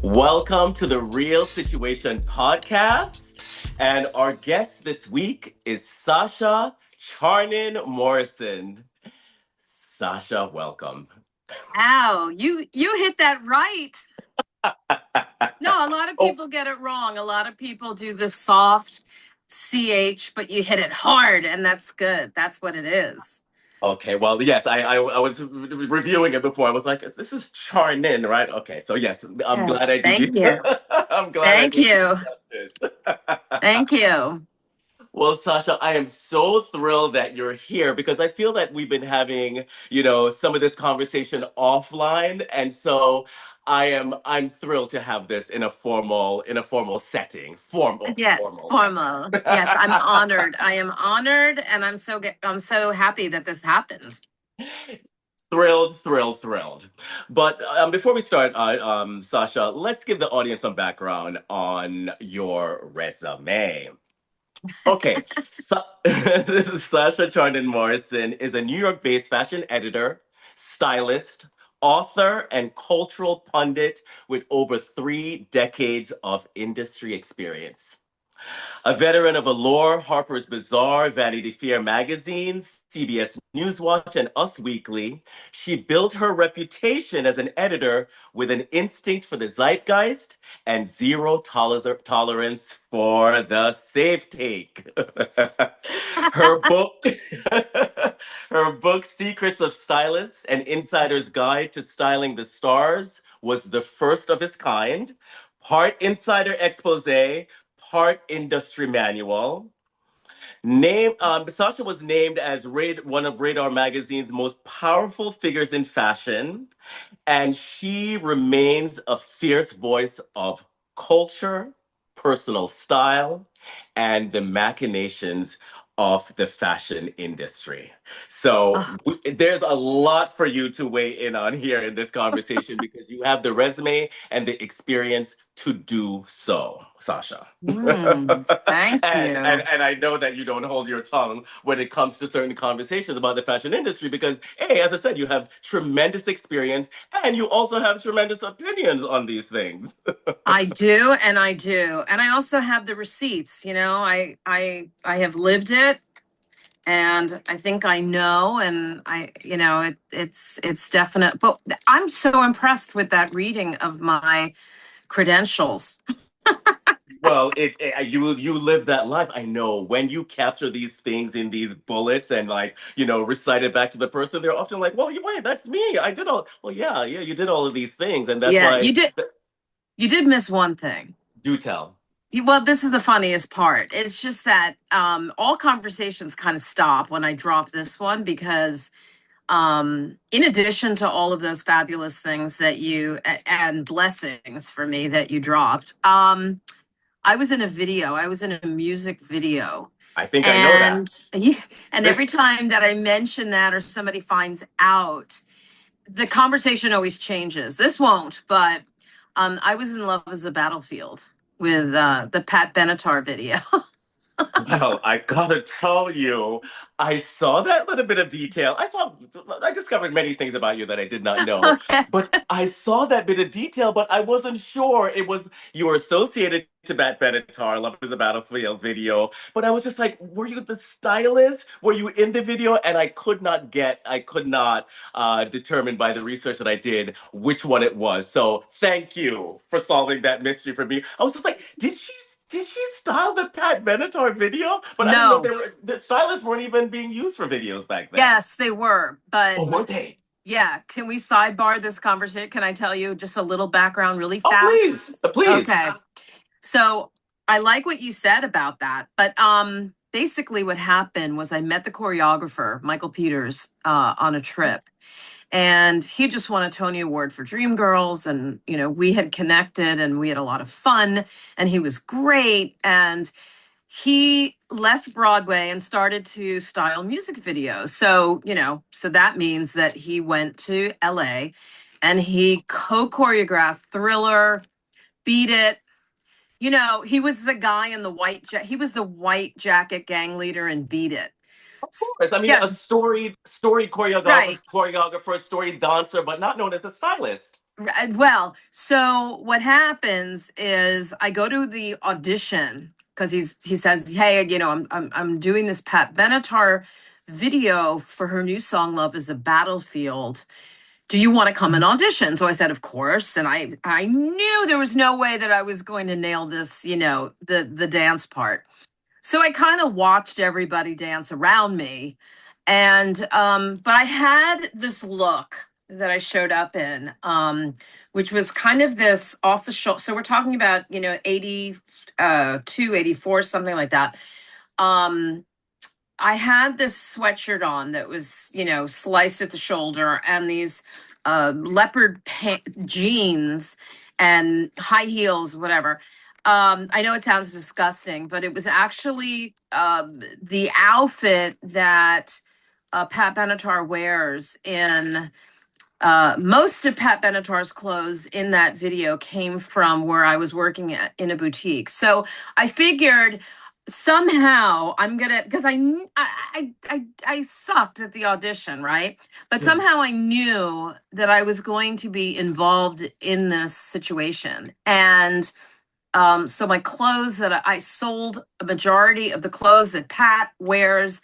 Welcome to the Real Situation Podcast. And our guest this week is Sasha Charnin Morrison. Sasha, welcome. Ow, you hit that right. No, a lot of Oh, people get it wrong. A lot of people do the soft CH, but you hit it hard, and that's good. That's what it is. okay. Well, yes, I was reviewing it before. I was like, this is Charnin, right? Okay. So, yes, I'm glad Yes, I did thank you. you. I'm glad I Thank did you you. justice. Thank you. Well, Sasha, I am so thrilled that you're here because I feel that we've been having, some of this conversation offline, and so I'm thrilled to have this in a formal setting. Yes, Formal formal. setting. Yes, I'm honored. I am honored, and I'm so happy that this happened. Thrilled, thrilled, thrilled. But before we start, Sasha, let's give the audience some background on your resume. Okay, this is Sasha Charnin Morrison is a New York-based fashion editor, stylist, author, and cultural pundit with over 3 decades of industry experience. A veteran of Allure, Harper's Bazaar, Vanity Fair magazines, CBS Newswatch, and Us Weekly, she built her reputation as an editor with an instinct for the zeitgeist and zero tolerance for the safe take. her book, her book, Secrets of Stylists: An Insider's Guide to Styling the Stars, was the first of its kind, part insider expose, part industry manual. Sasha was named as one of Radar Magazine's most powerful figures in fashion, and she remains a fierce voice of culture, personal style, and the machinations of the fashion industry. So Oh, there's a lot for you to weigh in on here in this conversation because you have the resume and the experience to do so, Sasha. thank you. And I know that you don't hold your tongue when it comes to certain conversations about the fashion industry because, hey, as I said, you have tremendous experience and you also have tremendous opinions on these things. I do, and I do, and I also have the receipts. I have lived it, and I think I know, and it's definite. But I'm so impressed with that reading of my credentials. Well, you live that life. I know when you capture these things in these bullets and recite it back to the person, they're often like, "Well, wait, that's me. I did all." Well, yeah, yeah, you did all of these things, and that's Yeah, why. you did miss one thing. Do tell. Well, this is the funniest part. It's just that all conversations kind of stop when I drop this one because in addition to all of those fabulous things that and blessings for me that you dropped, I was in a video. I was in a music video. I think I know that. And and every time that I mention that or somebody finds out, the conversation always changes. This won't, but I was in love as a battlefield with the Pat Benatar video. Well, I gotta tell you, I saw that little bit of detail. I discovered many things about you that I did not know, Okay. but I saw that bit of detail, but I wasn't sure it was you were associated to Matt Benatar, Love is a Battlefield video. But I was just like, were you the stylist? Were you in the video? And I could not determine by the research that I did which one it was. So thank you for solving that mystery for me. I was just like, did she style the Pat Benatar video? But I didn't know No. the stylists weren't even being used for videos back then. Yes, they were. But Oh, were they? yeah, can we sidebar this conversation? Can I tell you just a little background really Oh, please, fast? please. Okay. So I like what you said about that. But basically what happened was I met the choreographer, Michael Peters, on a trip. And he just won a Tony Award for Dreamgirls. And, we had connected and we had a lot of fun. And he was great. And he left Broadway and started to style music videos. So that means that he went to LA and he co-choreographed Thriller, Beat It. He was the guy in the he was the white jacket gang leader in Beat It. Of course. I mean, Yeah, a story right. choreographer, story dancer, but not known as a stylist. Well, so what happens is I go to the audition because he says, "Hey, I'm doing this Pat Benatar video for her new song Love is a Battlefield. Do you want to come and audition?" So I said, "Of course." And I knew there was no way that I was going to nail this, the dance part. So I kind of watched everybody dance around me. And but I had this look that I showed up in, which was kind of this off the shoulder. So we're talking about, 82, 84, something like that. Um, I had this sweatshirt on that was, sliced at the shoulder, and these leopard jeans and high heels, whatever. I know it sounds disgusting, but it was actually the outfit that Pat Benatar wears in most of Pat Benatar's clothes in that video came from where I was working in a boutique. So I figured somehow I'm gonna, because I sucked at the audition, right? But somehow I knew that I was going to be involved in this situation. And so my clothes that I sold a majority of the clothes that Pat wears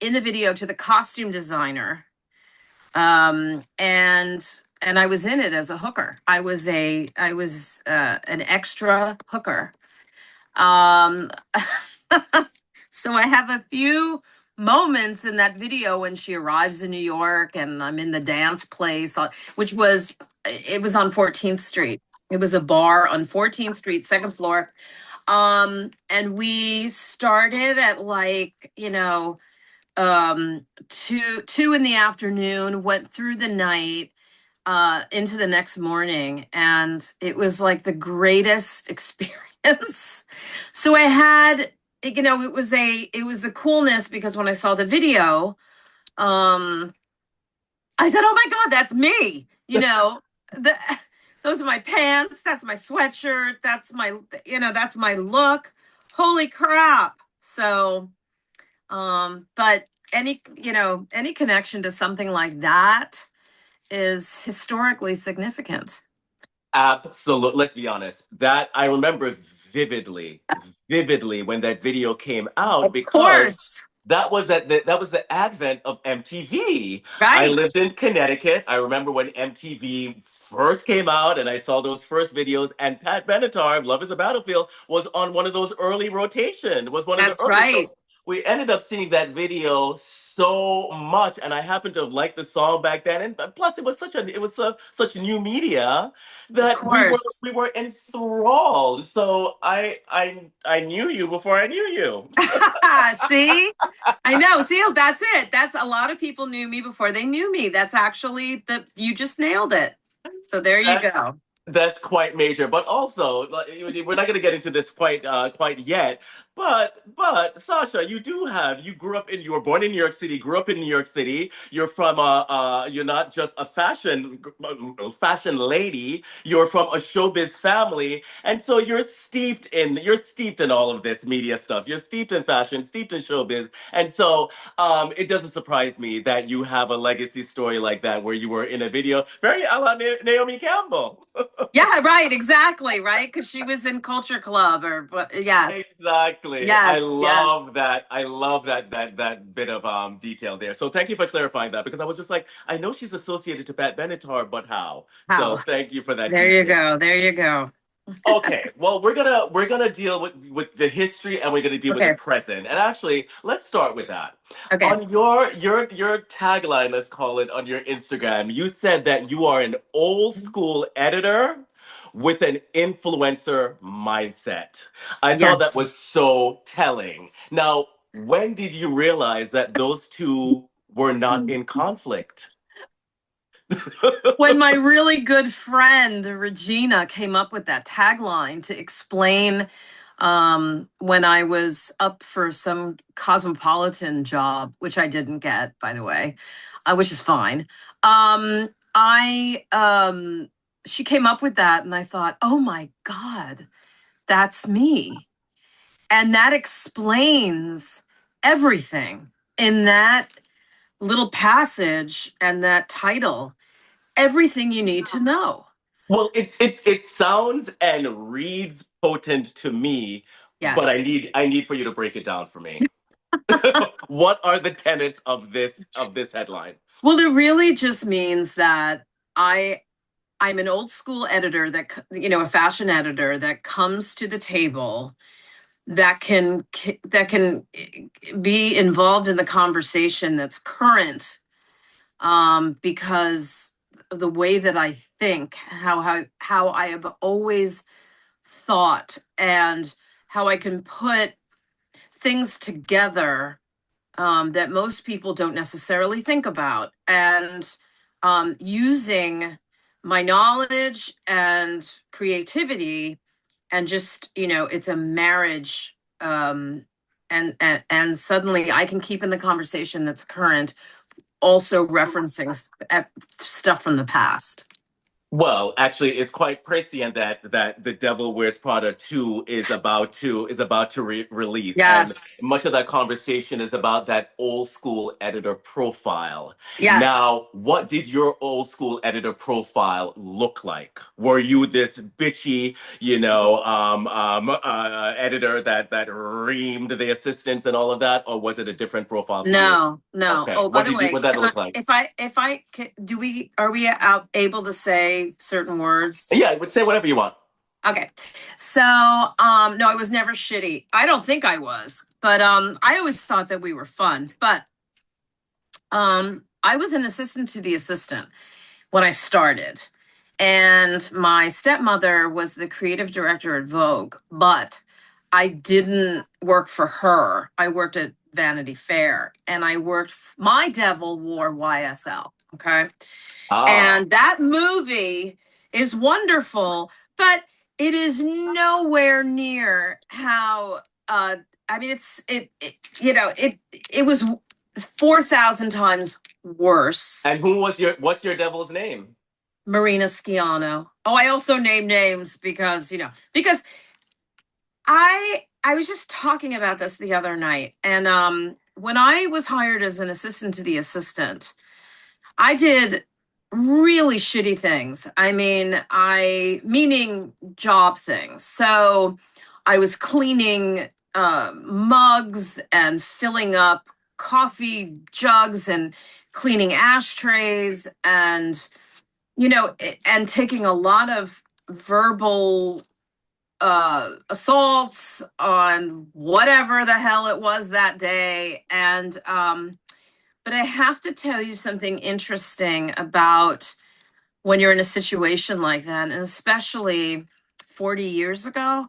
in the video to the costume designer. And I was in it as a hooker. I was an extra hooker. Um, so I have a few moments in that video when she arrives in New York and I'm in the dance place, it was on 14th Street. It was a bar on 14th Street, second floor. And we started at like, 2 in the afternoon, went through the night into the next morning, and it was like the greatest experience. So I had, it was a coolness because when I saw the video, um I said, "Oh my God, that's me." The those are my pants, that's my sweatshirt, that's my look. Holy crap. So but any connection to something like that is historically significant. Absolutely. Let's be honest. That I remember vividly, vividly when that video came out Of because course. that was the advent of MTV. I Right. lived in Connecticut. I remember when MTV first came out and I saw those first videos, and Pat Benatar, Love is a Battlefield, was on one of those early rotation, was one of the That's early. So right. we ended up seeing that video so much, and I happened to have liked the song back then, and plus it was such new media Of that course. we were enthralled. So I knew you before I knew you. See? I know. See, that's it. That's a lot of people knew me before they knew me. That's actually you just nailed it. So there you That's go. that's quite major, but also like, we're not going to get into this quite yet. But Sasha, you grew up in you were born in New York City, grew up in New York City. You're from you're not just a fashion lady. You're from a showbiz family, and so you're steeped in all of this media stuff. You're steeped in fashion, steeped in showbiz, and so it doesn't surprise me that you have a legacy story like that where you were in a video, very a la Naomi Campbell. Yeah, right. Exactly. Right. Because she was in Culture Club or what? Yes. Exactly. I Yes. Yes. love that. I love that bit of detail there. So thank you for clarifying that because I was just like, I know she's associated to Pat Benatar, but how? So How? thank you for that There you detail. go. There you go. Okay, well we're gonna deal with the history and we're gonna deal with the Okay. present. And actually, let's start with that. Okay. On your tagline, let's call it on your Instagram, you said that you are an old school editor with an influencer mindset. I thought that Yes. was so telling. Now, when did you realize that those two were not in conflict? When my really good friend Regina came up with that tagline to explain when I was up for some cosmopolitan job, which I didn't get, by the way, which is fine. I She came up with that, and I thought, oh my God, that's me. And that explains everything in that little passage and that title, everything you need to know. Well, it sounds and reads potent to me, but Yes. I need for you to break it down for me. What are the tenets of this headline? Well, it really just means that I I'm an old school editor a fashion editor that comes to the table that can be involved in the conversation that's current, because of the way that I think, how I have always thought, and how I can put things together, that most people don't necessarily think about, and using my knowledge and creativity, and just it's a marriage, and suddenly I can keep in the conversation that's current, also referencing stuff from the past. Well, actually, it's quite prescient that The Devil Wears Prada 2 is about to release, and Yes. much of that conversation is about that old school editor profile. Yes. Now, what did your old school editor profile look like? Were you this bitchy, editor that reamed the assistants and all of that, or was it a different profile for you? No, no. Okay, Oh, by the way, what did that look like? if I do we are we out able to say certain words? Yeah, I would say whatever you want. Okay. So, no, I was never shitty. I don't think I was, but I always thought that we were fun. But I was an assistant to the assistant when I started. And my stepmother was the creative director at Vogue, but I didn't work for her. I worked at Vanity Fair, and my devil wore YSL. Okay. Ah. And that movie is wonderful, but it is nowhere near how, I mean, it was 4,000 times worse. And what's your devil's name? Marina Schiano. Oh, I also name names because I was just talking about this the other night, and when I was hired as an assistant to the assistant, I did really shitty things. I mean, meaning job things. So I was cleaning mugs and filling up coffee jugs and cleaning ashtrays, and taking a lot of verbal assaults on whatever the hell it was that day. And but I have to tell you something interesting about when you're in a situation like that, and especially 40 years ago,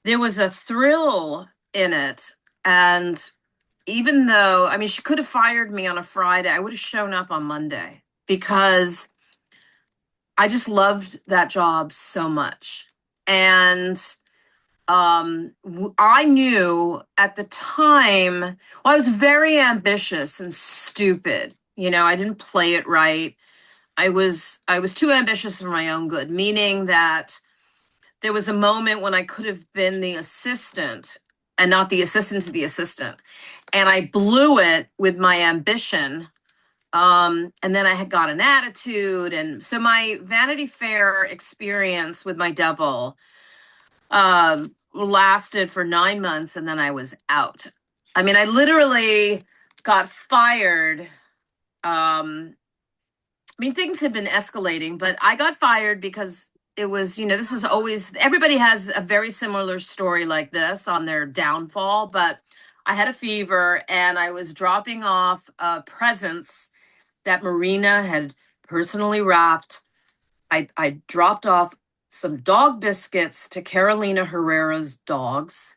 there was a thrill in it. And even though, I mean, she could have fired me on a Friday, I would have shown up on Monday because I just loved that job so much. And I knew at the time, well, I was very ambitious and stupid. I didn't play it right. I was too ambitious for my own good, meaning that there was a moment when I could have been the assistant and not the assistant to the assistant. And I blew it with my ambition. And then I had got an attitude. And so my Vanity Fair experience with my devil lasted for 9 months, and then I was out. I mean, I literally got fired. I mean, things had been escalating, but I got fired because it was, this is always, everybody has a very similar story like this on their downfall. But I had a fever, and I was dropping off presents that Marina had personally wrapped. I dropped off some dog biscuits to Carolina Herrera's dogs.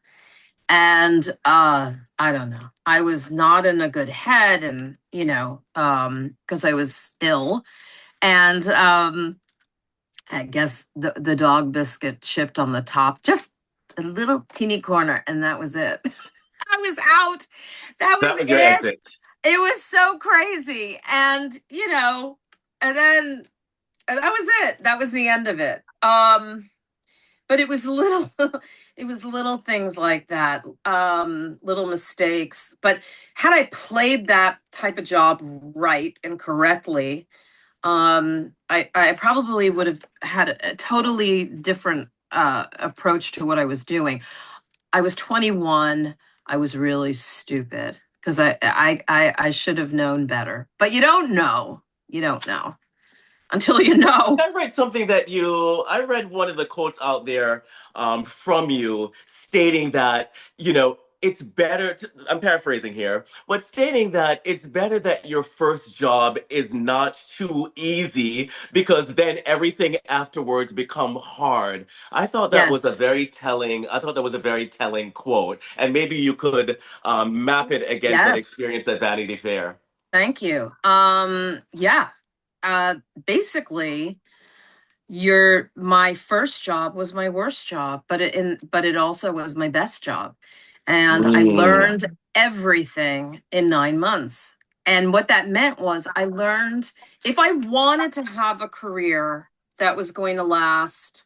And I don't know. I was not in a good head, and because I was ill. And I guess the dog biscuit chipped on the top, just a little teeny corner, and that was it. I was out. That was That was your it. exit. It was so crazy. And then that was it. That was the end of it. But it was little it was little things like that, little mistakes. But had I played that type of job right and correctly, I probably would have had a totally different approach to what I was doing. I was 21. I was really stupid because I should have known better. But you don't know. You don't know until you know. I read something that I read one of the quotes out there from you stating that, it's better I'm paraphrasing here, but stating that it's better that your first job is not too easy because then everything afterwards become hard. Yes. I thought that was a very telling quote. And maybe you could map it against that Yes. experience at Vanity Fair. Thank you. Yeah. Uh, Basically, your my first job was my worst job, but it also was my best job. And I Mm, learned everything in 9 months. And what that meant was I learned if I wanted to have a career that was going to last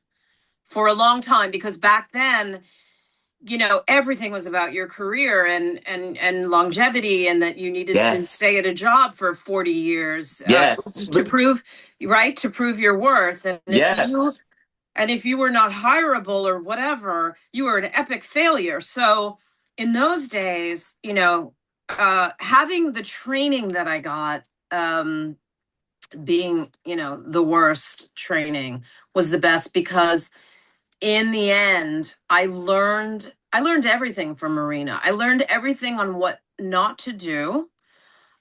for a long time, because back then, everything was about your career and longevity, and that you needed to stay at yes. a job for 40 years Yes. to prove, right, to prove your worth. Yes. And if you were not hireable or whatever, you were an epic failure. So in those days, having the training that I got, being, the worst training was the best, because in the end, I learned everything from Marina. I learned everything on what not to do,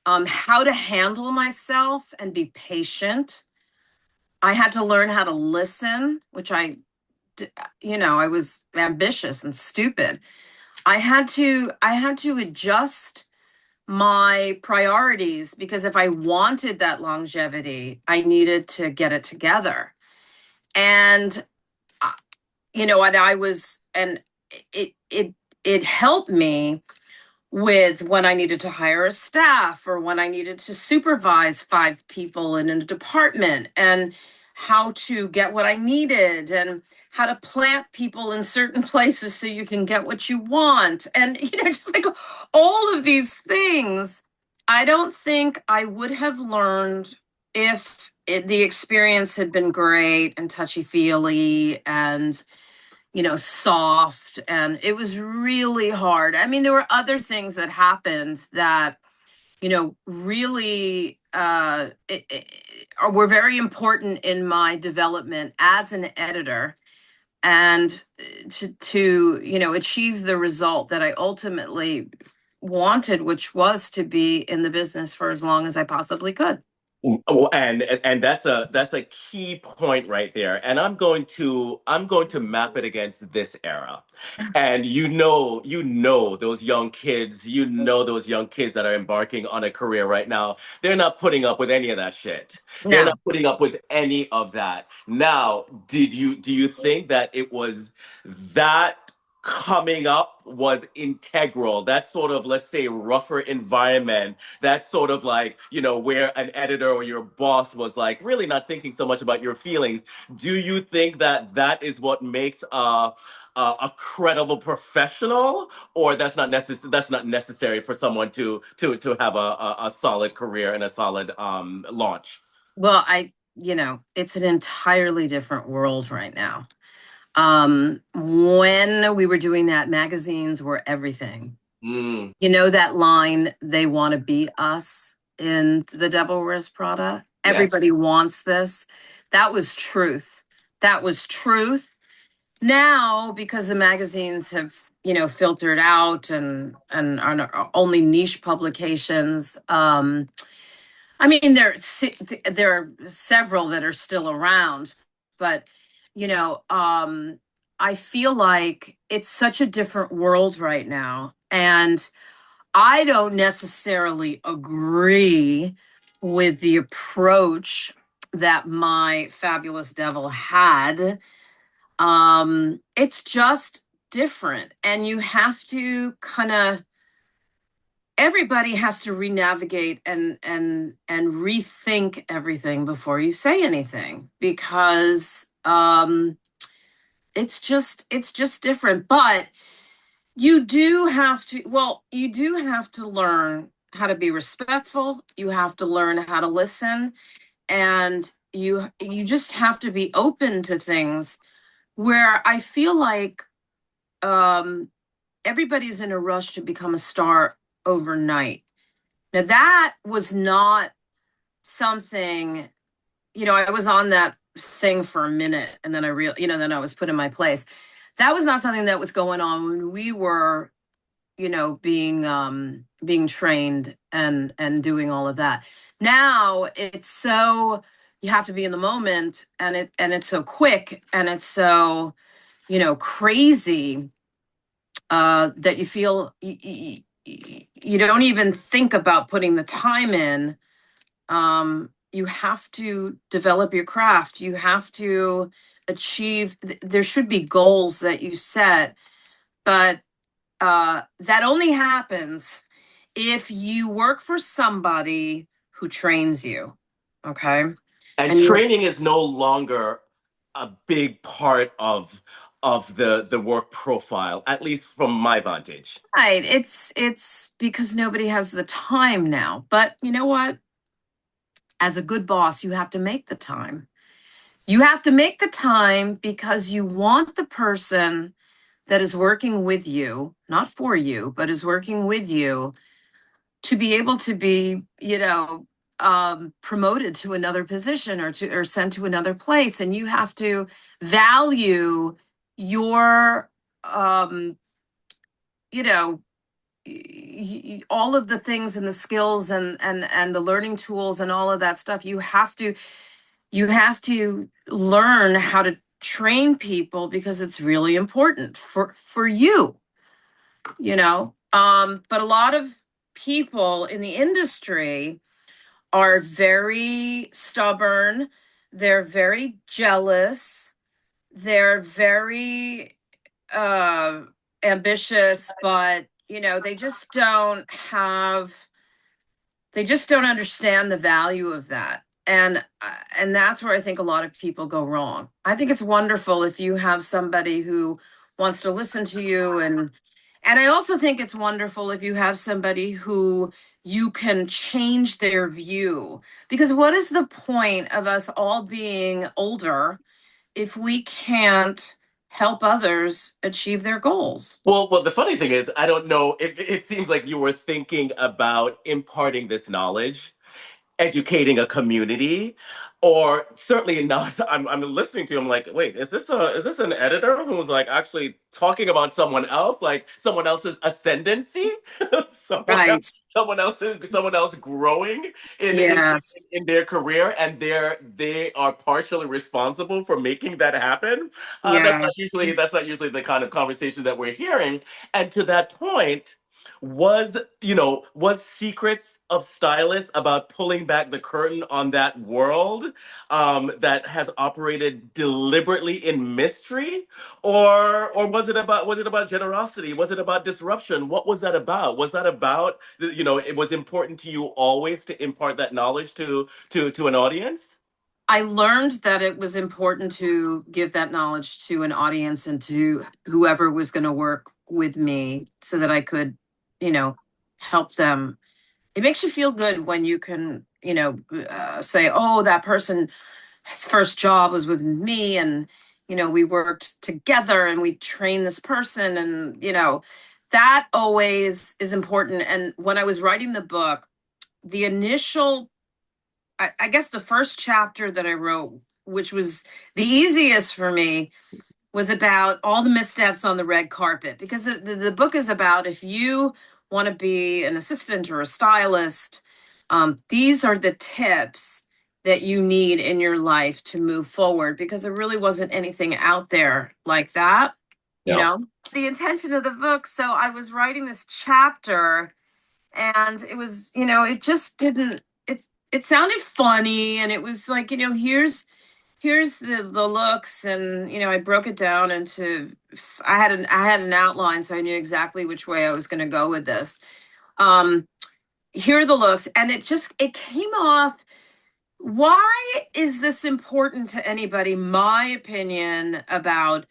how to handle myself and be patient. I had to learn how to listen, which I was ambitious and stupid. I had to adjust my priorities, because if I wanted that longevity, I needed to get it together. And what I was, and it helped me with when I needed to hire a staff, or when I needed to supervise 5 people in a department, and how to get what I needed, and how to plant people in certain places so you can get what you want. And, just like all of these things, I don't think I would have learned if the experience had been great and touchy feely and soft, and it was really hard. I mean, there were other things that happened that, really were very important in my development as an editor, and to achieve the result that I ultimately wanted, which was to be in the business for as long as I possibly could. Oh, and that's a key point right there. And I'm going to map it against this era. And those young kids that are embarking on a career right now, they're not putting up with any of that shit. They're No. not putting up with any of that. Now, do you think that it was that coming up was integral? That sort of, let's say, rougher environment, that sort of like, where an editor or your boss was like really not thinking so much about your feelings. Do you think that that is what makes a credible professional, or that's not necessary for someone to have a solid career and a solid launch? Well, it's an entirely different world right now. When we were doing that, magazines were everything. Mm, You know that line, "They want to be us" in The Devil Wears Prada? yes. Everybody wants this. That was truth. That was truth. Now, because the magazines have, filtered out and are only niche publications, I mean, there are several that are still around, but I feel like it's such a different world right now, and I don't necessarily agree with the approach that my fabulous devil had. It's just different, and you have to kind of everybody has to renavigate and rethink everything before you say anything, because it's just different. But you do have to learn how to be respectful. You have to learn how to listen, and you just have to be open to things where I feel like um, everybody's in a rush to become a star overnight. Now that was not something, I was on that thing for a minute and then then I was put in my place. That was not something that was going on when we were, being trained and doing all of that. Now it's so you have to be in the moment, and it's so quick, and it's so, crazy, that you feel you don't even think about putting the time in. You have to develop your craft. You have to achieve. There should be goals that you set, but that only happens if you work for somebody who trains you. Okay. And And you training is no longer a big part of the work profile, at least from my vantage. right. It's because nobody has the time now. But you know what? As a good boss, you have to make the time. You have to make the time because you want the person that is working with you, not for you, but is working with you, to be able to be, promoted to another position, or sent to another place. And you have to value your, you know, all of the things and the skills and the learning tools and all of that stuff. You have to learn how to train people because it's really important for you, but a lot of people in the industry are very stubborn. They're very jealous. They're very uh, ambitious, but they just don't understand the value of that. And that's where I think a lot of people go wrong. I think it's wonderful if you have somebody who wants to listen to you, and I also think it's wonderful if you have somebody who you can change their view. Because what is the point of us all being older if we can't help others achieve their goals? Well, the funny thing is, I don't know. It seems like you were thinking about imparting this knowledge, educating a community, or certainly not. I'm listening to him like, wait, is this an editor who's like actually talking about someone else, like someone else's ascendancy, someone else, Right. someone else growing Yes. in their career, and they are partially responsible for making that happen. Yeah. That's not usually the kind of conversation that we're hearing. And to that point, was Secrets of Stylists about pulling back the curtain on that world, that has operated deliberately in mystery, or was it about generosity? Was it about disruption? What was that about? Was that about, it was important to you always to impart that knowledge to an audience? I learned that it was important to give that knowledge to an audience and to whoever was going to work with me so that I could, help them. It makes you feel good when you can, say, oh, that person, his first job was with me, and, we worked together and we trained this person. And, that always is important. And when I was writing the book, the initial I guess the first chapter that I wrote, which was the easiest for me, was about all the missteps on the red carpet. Because the book is about, if you want to be an assistant or a stylist, these are the tips that you need in your life to move forward, because there really wasn't anything out there like that, you Yeah. know? The intention of the book. So I was writing this chapter, and it was, it just didn't, it sounded funny, and it was like, here's the looks. And I broke it down into, I had an outline, so I knew exactly which way I was going to go with this. um Here are the looks, and it came off. Why is this important to anybody? My opinion about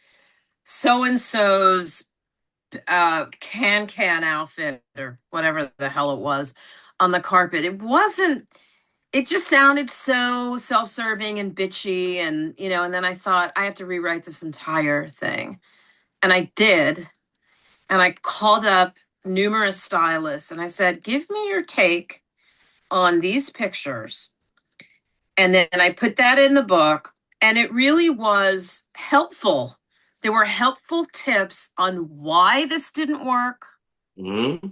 so and so's can outfit, or whatever the hell it was, on the carpet. It wasn't it just sounded so self-serving and bitchy, and and then I thought I have to rewrite this entire thing. And I did. And I called up numerous stylists and I said, "Give me your take on these pictures." And then I put that in the book, and it really was helpful. There were helpful tips on why this didn't work Mm-hmm.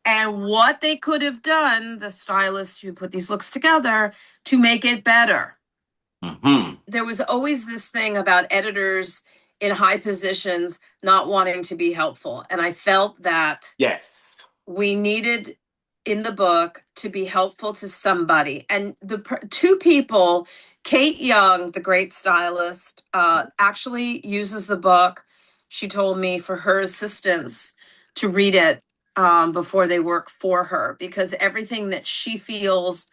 and what they could have done, the stylists who put these looks together, to make it better. Mm-hmm. There was always this thing about editors in high positions not wanting to be helpful. And I felt that Yes. we needed in the book to be helpful to somebody. And the two people, Kate Young, the great stylist, actually uses the book. She told me for her assistants to read it before they work for her, because everything that she feels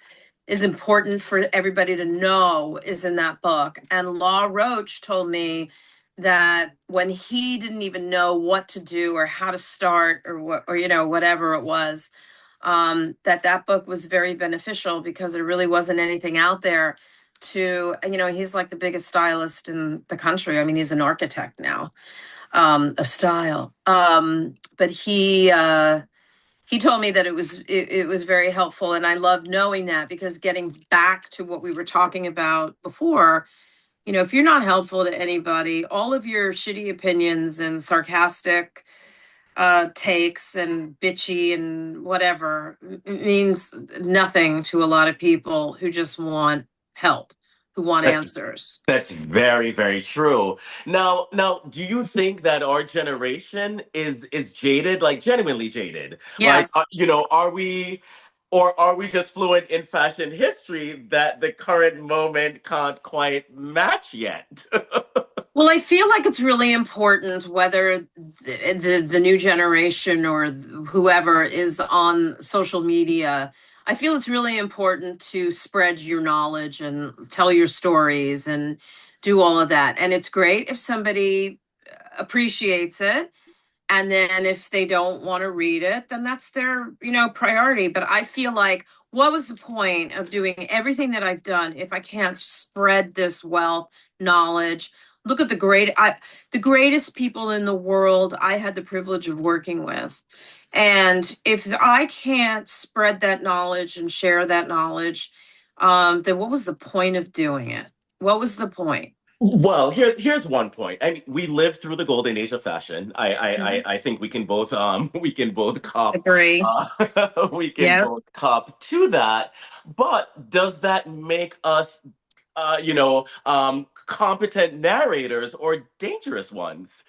is important for everybody to know is in that book. And Law Roach told me that when he didn't even know what to do or how to start or what, or whatever it was, that book was very beneficial because there really wasn't anything out there to, he's like the biggest stylist in the country. I mean, he's an architect now, of style. But he told me that it was very helpful, and I love knowing that, because getting back to what we were talking about before, if you're not helpful to anybody, all of your shitty opinions and sarcastic takes and bitchy and whatever means nothing to a lot of people who just want help, who want That's answers. That's very, very true. Now, do you think that our generation is jaded, like genuinely jaded? Like, Yes. are we, or are we just fluent in fashion history that the current moment can't quite match yet? Well, I feel like it's really important whether the new generation or whoever is on social media. I feel it's really important to spread your knowledge and tell your stories and do all of that. And it's great if somebody appreciates it, and then if they don't want to read it, then that's their priority. But I feel like, what was the point of doing everything that I've done if I can't spread this wealth, knowledge? Look at the greatest people in the world I had the privilege of working with. And if I can't spread that knowledge and share that knowledge, then what was the point of doing it? What was the point? Well, here's one point. I mean, we lived through the golden age of fashion. I think we can both we can both cop Agree. we can Yeah. both cop to that. But does that make us competent narrators or dangerous ones?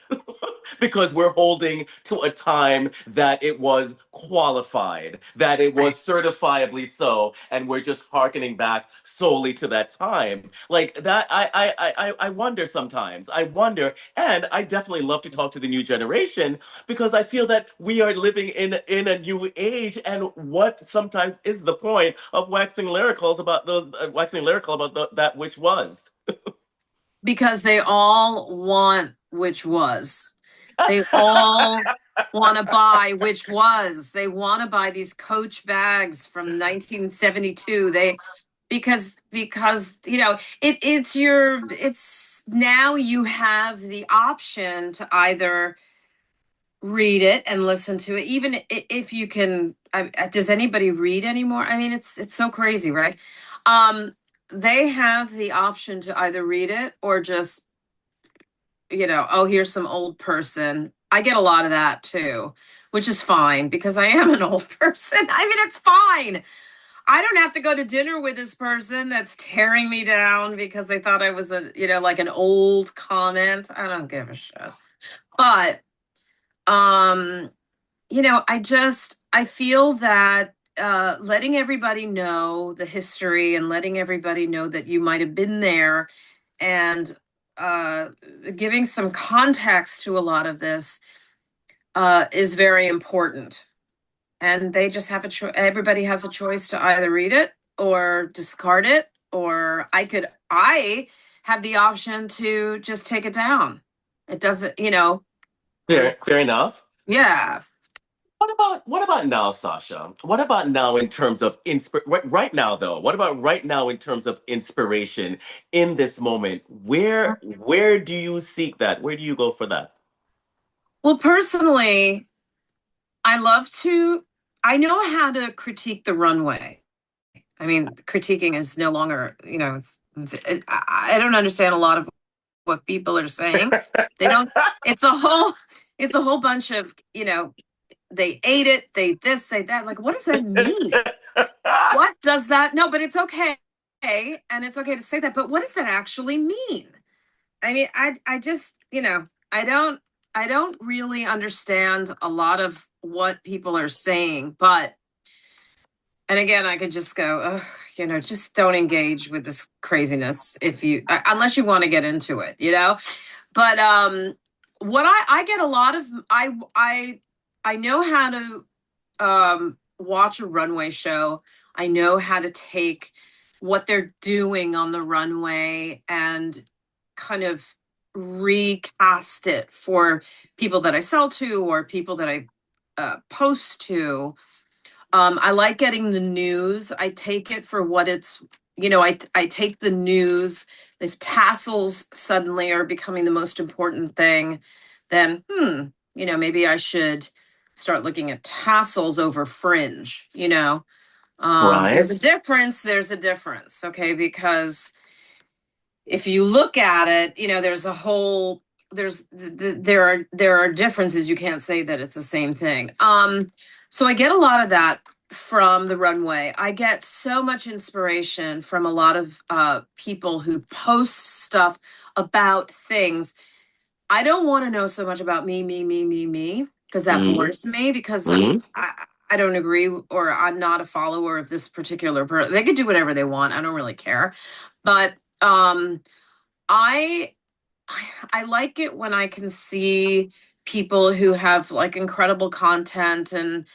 Because we're holding to a time that it was qualified, that it was Right. certifiably so, and we're just harkening back solely to that time. Like that, I wonder sometimes. I wonder, and I definitely love to talk to the new generation because I feel that we are living in a new age, and what sometimes is the point of waxing lyrical about that which was. Because they all want which was. They all want to buy which was. They want to buy these Coach bags from 1972. They because it's now you have the option to either read it and listen to it, even if you can. Does anybody read anymore? I mean, it's so crazy, right? um they have the option to either read it or just, oh, here's some old person. I get a lot of that too, which is fine because I am an old person. I mean, it's fine. I don't have to go to dinner with this person that's tearing me down because they thought I was like an old comment. I don't give a shit. But um I feel that letting everybody know the history and letting everybody know that you might have been there, and uh, giving some context to a lot of this is very important. And they just have everybody has a choice to either read it or discard it, or I have the option to just take it down. It doesn't, Fair enough. yeah. what about now, Sasha? What about now in terms of right now though? What about right now in terms of inspiration in this moment? Where do you seek that? Where do you go for that? Well, personally, I love to, I know how to critique the runway. I mean, critiquing is no longer, I don't understand a lot of what people are saying. They don't, it's a whole, it's a whole bunch of, they ate it, they this, they that. Like, what does that mean? What does that, no, but it's okay. And it's okay to say that, but what does that actually mean? I mean, I just, I don't really understand a lot of what people are saying, but and again, I could just go, ugh, just don't engage with this craziness if you, unless you want to get into it, But what I get a lot of, I know how to watch a runway show. I know how to take what they're doing on the runway and kind of recast it for people that I sell to or people that I post to. I like getting the news. I take it for what it's, I take the news. If tassels suddenly are becoming the most important thing, then, maybe I should start looking at tassels over fringe. There's a Right. difference. There's a difference. Okay. Because if you look at it, there's a whole, there are differences. You can't say that it's the same thing. So I get a lot of that from the runway. I get so much inspiration from a lot of people who post stuff about things. I don't want to know so much about me, because that Mm, bores me because mm. I don't agree or I'm not a follower of this particular person. They could do whatever they want. I don't really care. But I I like it when I can see people who have like incredible content and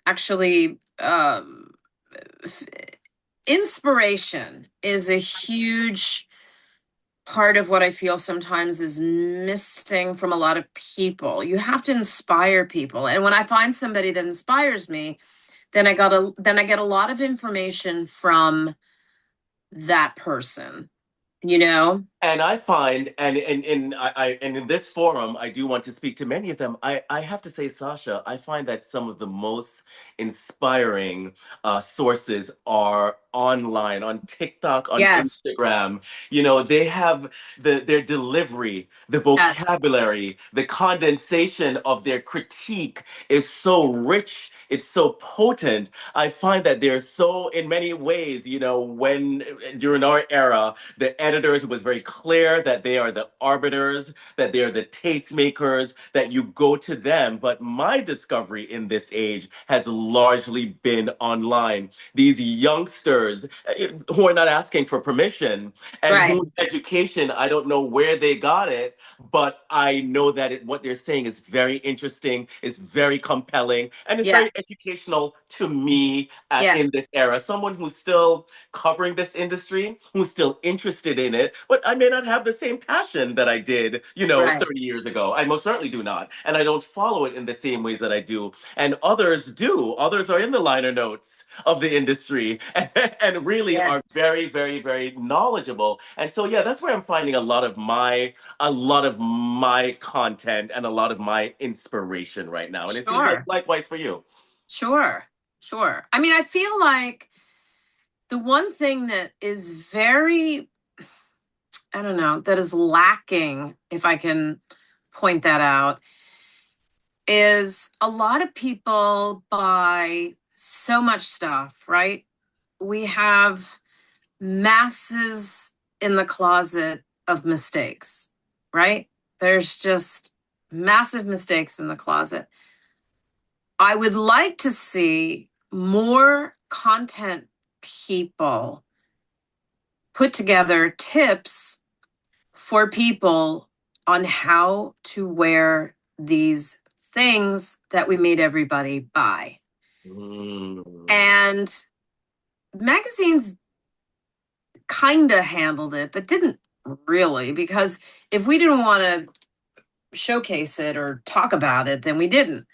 actually f- inspiration is a huge part of what I feel sometimes is missing from a lot of people. You have to inspire people. And when I find somebody that inspires me, then I get a lot of information from that person, you know? And I find, and in this forum, I do want to speak to many of them. I have to say, Sasha, I find that some of the most inspiring sources are online, on TikTok, on Yes. Instagram. They have their delivery, the Yes. vocabulary, the condensation of their critique is so rich. It's so potent. I find that they're so, in many ways, when during our era the editors was very clear that they are the arbiters, that they are the tastemakers, that you go to them. But my discovery in this age has largely been online. These youngsters who are not asking for permission and Right. whose education, I don't know where they got it, but I know that what they're saying is very interesting, is very compelling, and it's Yeah. very educational to me Yeah. in this era. Someone who's still covering this industry, who's still interested in it, but I may not have the same passion that I did, Right. 30 years ago. I most certainly do not. And I don't follow it in the same ways that I do. And others do. Others are in the liner notes of the industry and really Yeah. are very, very, very knowledgeable. And so yeah, that's where I'm finding a lot of my content and a lot of my inspiration right now. And it seems like Sure. likewise for you. Sure. Sure. I mean, I feel like the one thing that is very, I don't know, that is lacking, if I can point that out, is a lot of people buy so much stuff, right? We have masses in the closet of mistakes, right? There's just massive mistakes in the closet. I would like to see more content people put together tips for people on how to wear these things that we made everybody buy. Mm. And magazines kind of handled it, but didn't really, because if we didn't want to showcase it or talk about it, then we didn't.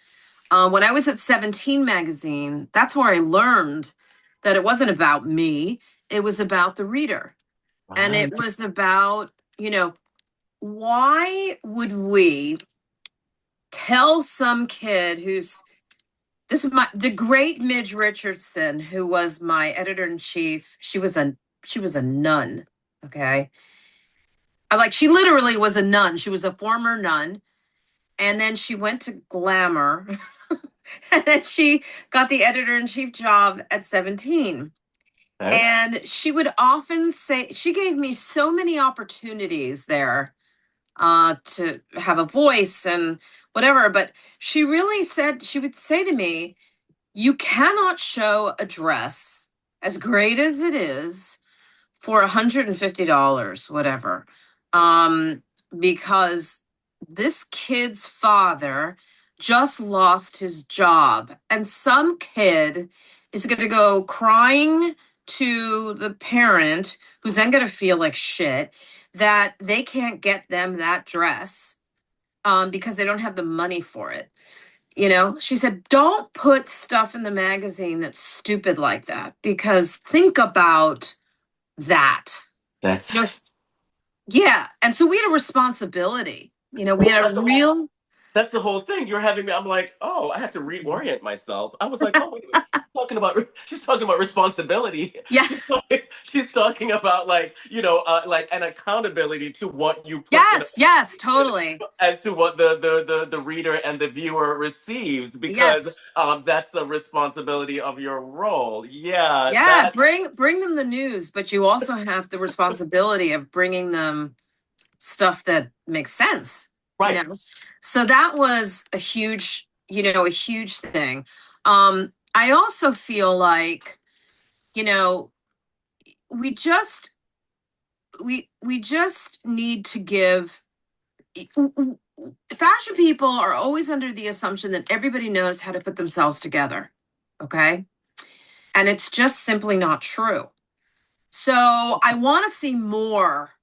When I was at 17 magazine, that's where I learned that it wasn't about me. It was about the reader. And it Right. was about, why would we tell some kid who's this is the great Midge Richardson, who was my editor in chief. She was a nun. Okay. She literally was a nun. She was a former nun. And then she went to Glamour. And then she got the editor in chief job at 17. Okay. And she would often say, she gave me so many opportunities there to have a voice and whatever. But she really said, she would say to me, you cannot show a dress, as great as it is, for $150, whatever. Um, because this kid's father just lost his job, and some kid is going to go crying to the parent, who's then going to feel like shit that they can't get them that dress because they don't have the money for it. She said, don't put stuff in the magazine that's stupid like that, because think about that. You know, That's yeah. And so we had a responsibility. We well, had a real, that's the whole thing. You're having me. I'm like, oh, I have to reorient myself. I was like, oh, wait, she's talking about responsibility. yeah, She's talking about like like an accountability to what you put in yes, yes, totally. as to what the reader and the viewer receives, because Yes. that's the responsibility of your role. Yeah, Yeah, that bring them the news, but you also have the responsibility of bringing them stuff that makes sense, you know. right. So that was a huge thing. I also feel like, you know, we just we just need to give fashion people are always under the assumption that everybody knows how to put themselves together. Okay? And it's just simply not true. So I want to see more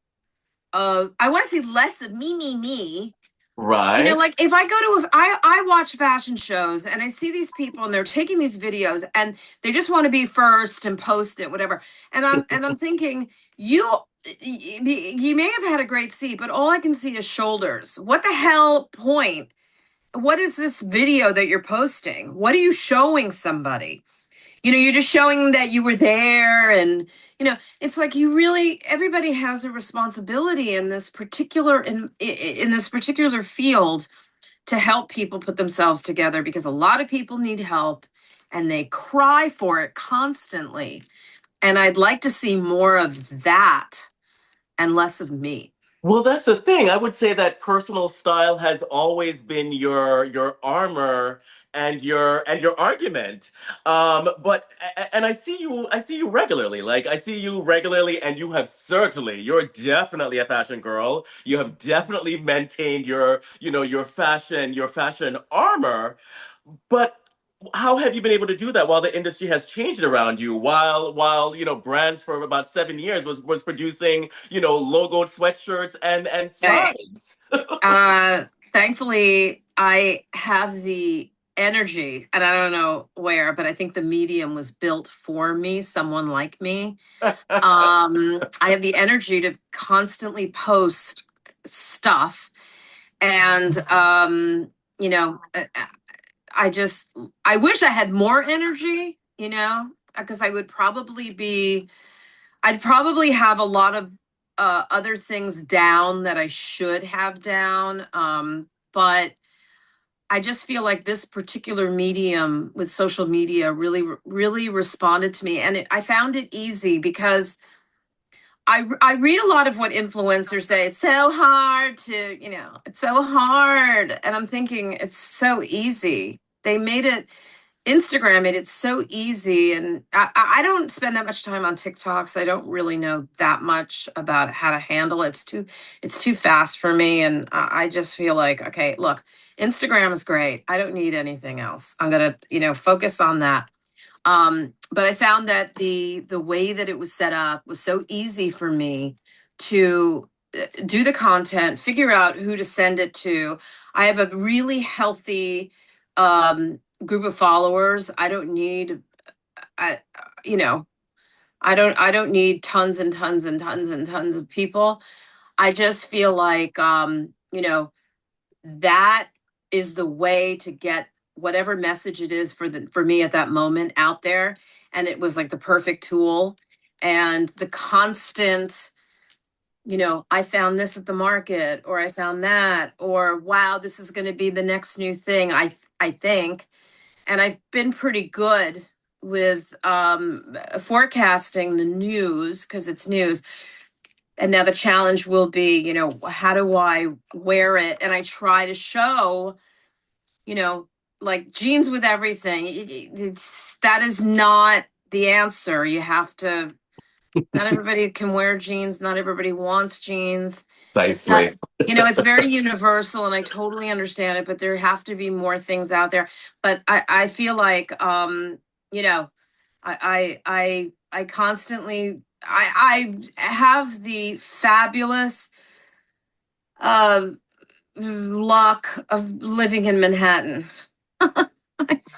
I want to see less of me. Right. Like if I go to, I watch fashion shows and I see these people and they're taking these videos and they just want to be first and post it, whatever. And I'm thinking, you may have had a great seat, but all I can see is shoulders. What the hell point? What is this video that you're posting? What are you showing somebody? You're just showing that you were there, and it's like everybody has a responsibility in this particular in this particular field to help people put themselves together, because a lot of people need help and they cry for it constantly. And I'd like to see more of that and less of me. Well, that's the thing. I would say that personal style has always been your armor and your argument. And I see you regularly. Like I see you regularly, and you're definitely a fashion girl. You have definitely maintained your fashion armor. But how have you been able to do that while the industry has changed around you? While brands for about 7 years was producing logoed sweatshirts and Right. slides. Uh, Thankfully, I have the energy, and I don't know where, but I think the medium was built for me, someone like me. I have the energy to constantly post stuff, and you know, I just I wish I had more energy, because I'd probably have a lot of other things down that I should have down. But I just feel like this particular medium with social media really responded to me, and I found it easy because I read a lot of what influencers say. It's so hard it's so hard. And I'm thinking it's so easy. Instagram made it so easy. And I don't spend that much time on TikTok, so I don't really know that much about how to handle it. It's too fast for me. And I just feel like, okay, look, Instagram is great. I don't need anything else. I'm going to, focus on that. But I found that the way that it was set up was so easy for me to do the content, figure out who to send it to. I have a really healthy group of followers. I don't need, I, you know, I don't need tons and tons and tons and tons of people. I just feel like, that is the way to get whatever message it is for me at that moment out there. And it was like the perfect tool. And the constant, I found this at the market, or I found that, or wow, this is going to be the next new thing. I think, and I've been pretty good with forecasting the news because it's news. And now the challenge will be, how do I wear it? And I try to show, you know, like jeans with everything. That is not the answer. You have to, not everybody can wear jeans. Not everybody wants jeans. It's Precisely. not, it's very universal and I totally understand it, but there have to be more things out there. But I feel like, you know, I constantly, I have the fabulous uh, luck of living in Manhattan.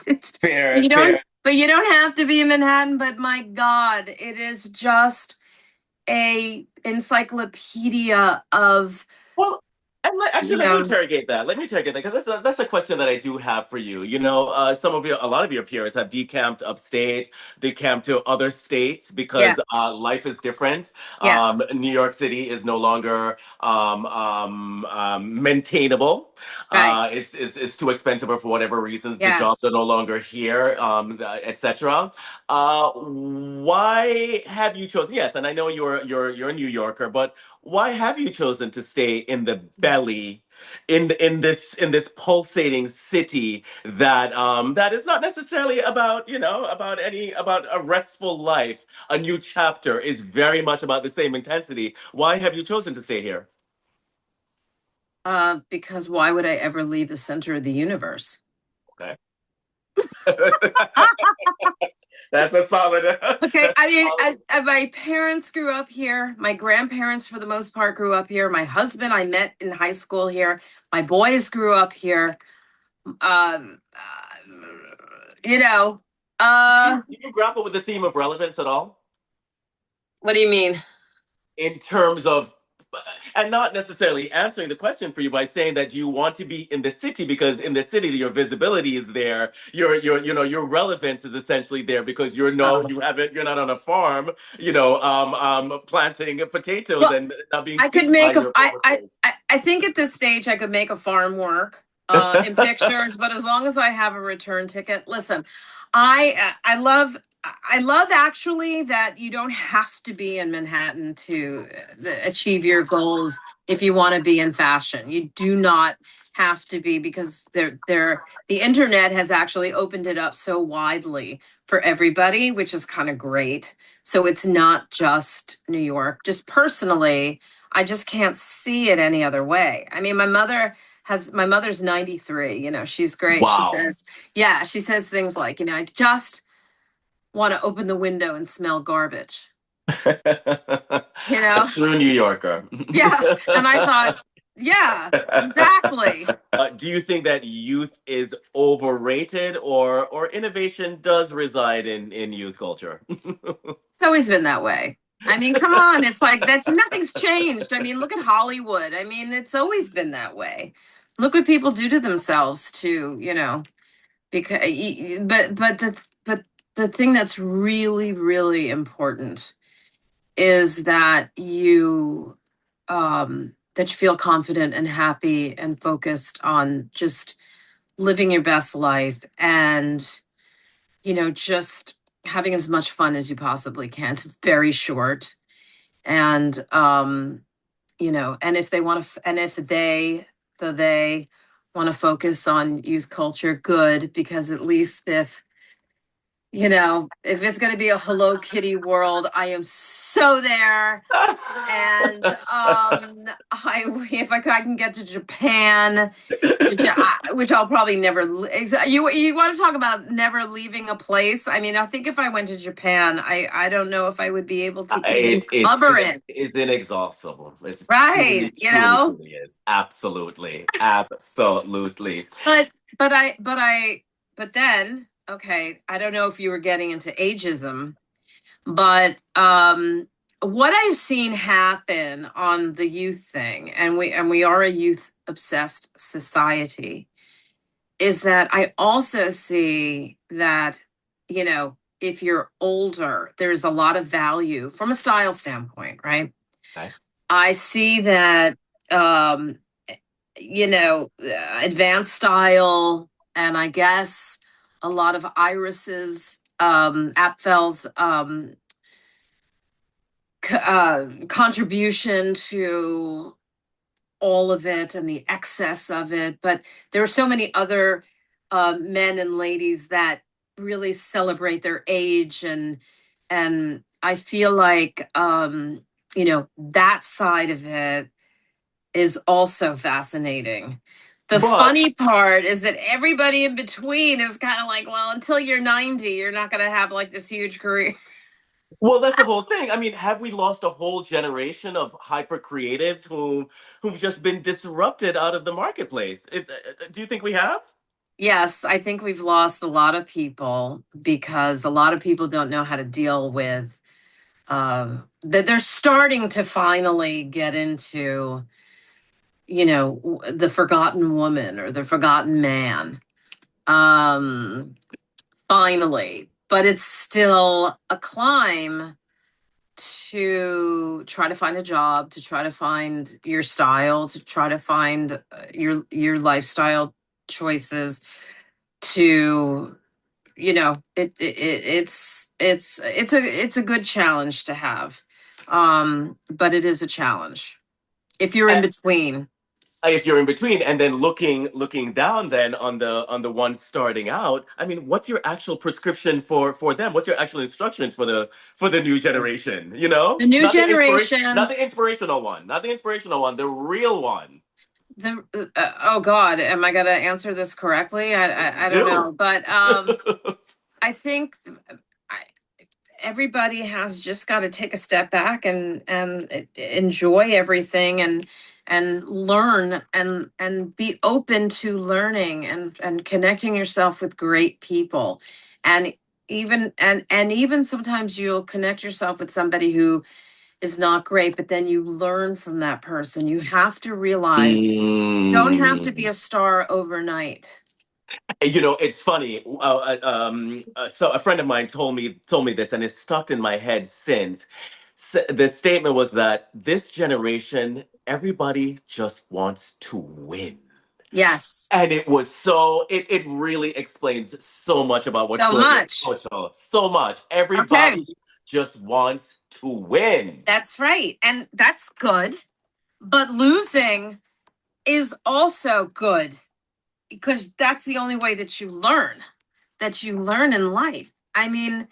It's, Fair, you don't, fair. but you don't have to be in Manhattan. But my God, it is just a encyclopedia of, Well, actually, you let me know, interrogate that. Let me interrogate that because that's a question that I do have for you. A lot of your peers have decamped upstate, decamped to other states yeah, because life is different. yeah, New York City is no longer maintainable. right, It's too expensive for whatever reasons. The jobs yes. are no longer here, etc. Why have you chosen? Yes, and I know you're a New Yorker, but why have you chosen to stay in the belly, in this pulsating city that is not necessarily about about a restful life? A new chapter is very much about the same intensity. Why have you chosen to stay here? Because why would I ever leave the center of the universe? Okay. That's a solid. Okay, That's I a mean, solid. my parents grew up here. My grandparents, for the most part, grew up here. My husband, I met in high school here. My boys grew up here. Um, you know, Do uh, you do you grapple with the theme of relevance at all? what do you mean? In terms of, and not necessarily answering the question for you by saying that you want to be in the city because in the city your visibility is there, your relevance is essentially there because Uh, you're not on a farm, planting potatoes well, and not being I could seen by make a. your coworkers. I think at this stage I could make a farm work in pictures, but as long as I have a return ticket, listen, I love actually that you don't have to be in Manhattan to achieve your goals if you want to be in fashion. You do not have to be because the internet has actually opened it up so widely for everybody, which is kind of great. So it's not just New York. Just personally, I just can't see it any other way. I mean, my mother's 93, she's great. She Wow. says, yeah, she says things like, I just want to open the window and smell garbage, you A know? true New Yorker. Yeah. And I thought, yeah, exactly. Do you think that youth is overrated, or innovation does reside in youth culture? It's always been that way. I mean, come on. It's like nothing's changed. I mean, look at Hollywood. I mean, it's always been that way. Look what people do to themselves to, because but the thing that's really really important is that you feel confident and happy and focused on just living your best life and just having as much fun as you possibly can. It's very short. And and if they want to and if they want to focus on youth culture, good, because at least if it's going to be a Hello Kitty world, I am so there. And I if I can get to Japan, which I'll probably never. You want to talk about never leaving a place? I mean, I think if I went to Japan, I don't know if I would be able to even cover it. It's inexhaustible. It's Right, truly is. Absolutely. Absolutely. But but then okay, I don't know if you were getting into ageism, but what I've seen happen on the youth thing, and we are a youth obsessed society, is that I also see that, if you're older, there's a lot of value from a style standpoint, right? Okay. I see that, um, advanced style, and I guess a lot of Iris's, Apfel's, contribution to all of it and the excess of it. But there are so many other men and ladies that really celebrate their age, and I feel like that side of it is also fascinating. The But funny part is that everybody in between is kind of like, well, until you're 90, you're not going to have like this huge career. well, that's the whole thing. I mean, have we lost a whole generation of hyper creatives who've just been disrupted out of the marketplace? Do you think we have? Yes, I think we've lost a lot of people because a lot of people don't know how to deal with that. They're starting to finally get into, the forgotten woman or the forgotten man. Um, Finally, but it's still a climb to try to find a job, to try to find your style, to try to find your lifestyle choices, to it's a good challenge to have, but it is a challenge if you're in between. If you're in between and then looking down then on the ones starting out, I mean, what's your actual prescription for them? What's your actual instructions for the new generation, The new not generation, the inspirational one, not the inspirational one, the real one. oh god, am I going to answer this correctly? I don't Do. know, but I think I, everybody has just got to take a step back and enjoy everything, and learn, and be open to learning, and connecting yourself with great people, and even sometimes you'll connect yourself with somebody who is not great, but then you learn from that person. You have to realize don't have to be Mm. a star overnight. It's funny. So a friend of mine told me this, and it's stuck in my head since. The statement was that this generation, everybody just wants to win. Yes, And it really explains so much about what's so going on in much. social. So much. Okay, Everybody just wants to win. that's right, and that's good. But losing is also good, because that's the only way that you learn in life. I mean,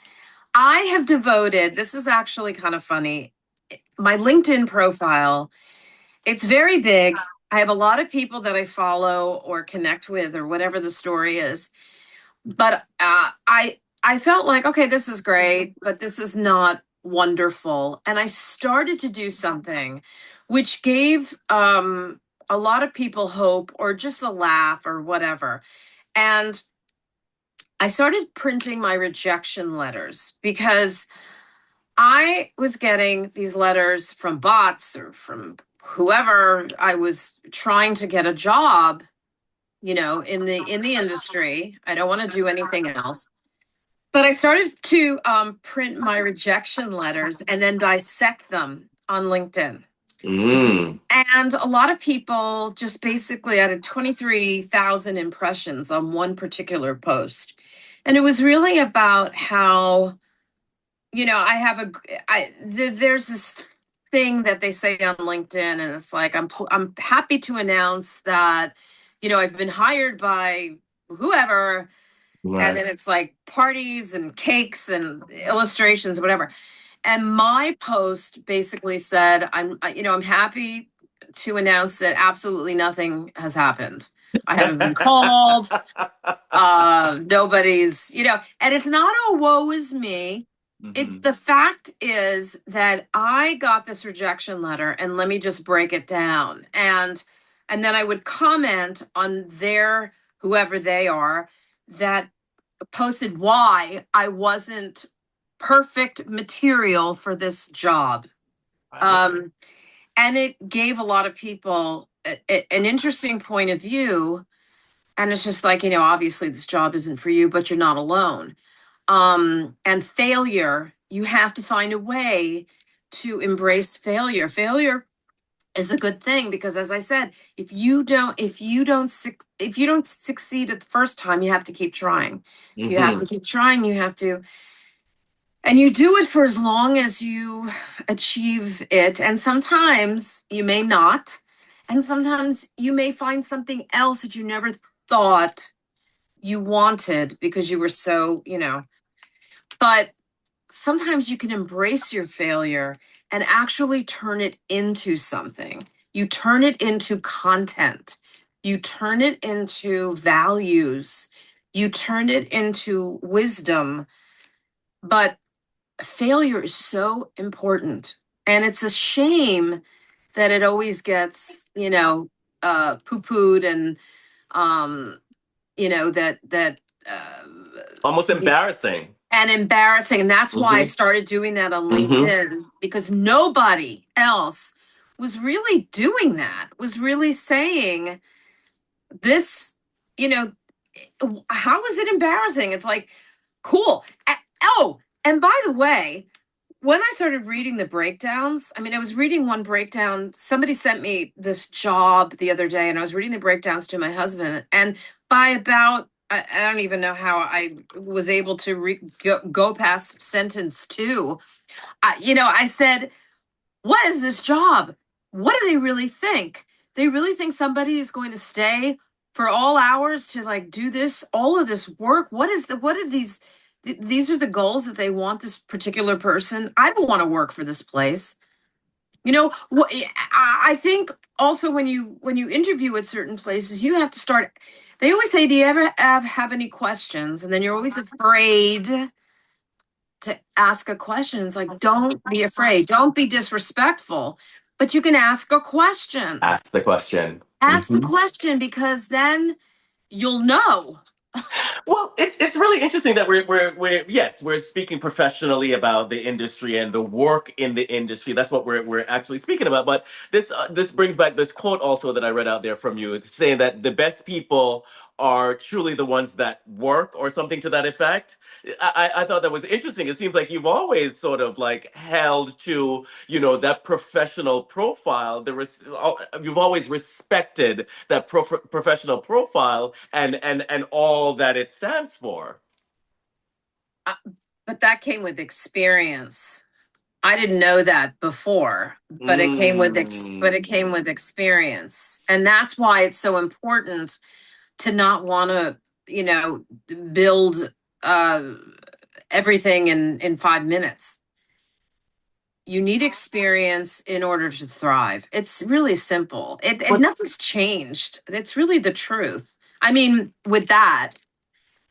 I have devoted, this is actually kind of funny, my LinkedIn profile, it's very big. I have a lot of people that I follow or connect with or whatever the story is. But I felt like, okay, this is great, but this is not wonderful. And I started to do something which gave a lot of people hope or just a laugh or whatever. And I started printing my rejection letters because I was getting these letters from bots or from whoever I was trying to get a job, in the industry. I don't want to do anything else. But I started to print my rejection letters and then dissect them on LinkedIn. Mm. And a lot of people just basically added 23,000 impressions on one particular post. And it was really about how, I have there's this thing that they say on LinkedIn, and it's like, I'm happy to announce that, I've been hired by whoever, and Right. then it's like parties and cakes and illustrations, whatever. And my post basically said, I'm happy to announce that absolutely nothing has happened. I haven't been called. Nobody's, and it's not a woe is me. Hmm. The fact is that I got this rejection letter, and let me just break it down. And then I would comment on their, whoever they are, that posted why I wasn't perfect material for this job. Right. Um, and it gave a lot of people an interesting point of view. And it's just like, obviously this job isn't for you, but you're not alone. And failure, you have to find a way to embrace failure. Failure is a good thing because, as I said, if you don't succeed at the first time, you have to keep trying. You have Hmm. to keep trying. You have to, and you do it for as long as you achieve it. And sometimes you may not, and sometimes you may find something else that you never thought you wanted because you were so, but sometimes you can embrace your failure and actually turn it into something. You turn it into content. You turn it into values. You turn it into wisdom. But failure is so important. And it's a shame that it always gets, poo-pooed and, um, that Almost embarrassing. and embarrassing. And that's why I Hmm. started doing that on Hmm. LinkedIn because nobody else was really doing that, was really saying this, you know, how is it embarrassing? It's like, cool. Oh, and by the way, when I started reading the breakdowns, I mean, I was reading one breakdown. Somebody sent me this job the other day, and I was reading the breakdowns to my husband. And by about, I don't even know how I was able to go past sentence two. I said, what is this job? What do they really think? They really think somebody is going to stay for all hours to like do this, all of this work. What are these are the goals that they want this particular person. I don't want to work for this place. I think also when you interview at certain places, you have to start. They always say, "Do you ever have any questions?" And then you're always afraid to ask a question. It's like, don't be afraid. Don't be disrespectful, but you can ask a question. Ask the question. Ask the Hmm. question because then you'll know. Well, it's really interesting that we're yes, we're speaking professionally about the industry and the work in the industry. That's what we're actually speaking about. But this brings back this quote also that I read out there from you. It's saying that the best people are truly the ones that work, or something to that effect. I thought that was interesting. It seems like you've always sort of like held to, that professional profile. You've always respected that professional profile and all that it stands for. Uh, but that came with experience. I didn't know that before, but it Mm. came with experience. And that's why it's so important to not want to, you know, build uh everything in 5 minutes. You need experience in order to thrive. It's really simple. It But nothing's changed. It's really the truth. I mean, with that,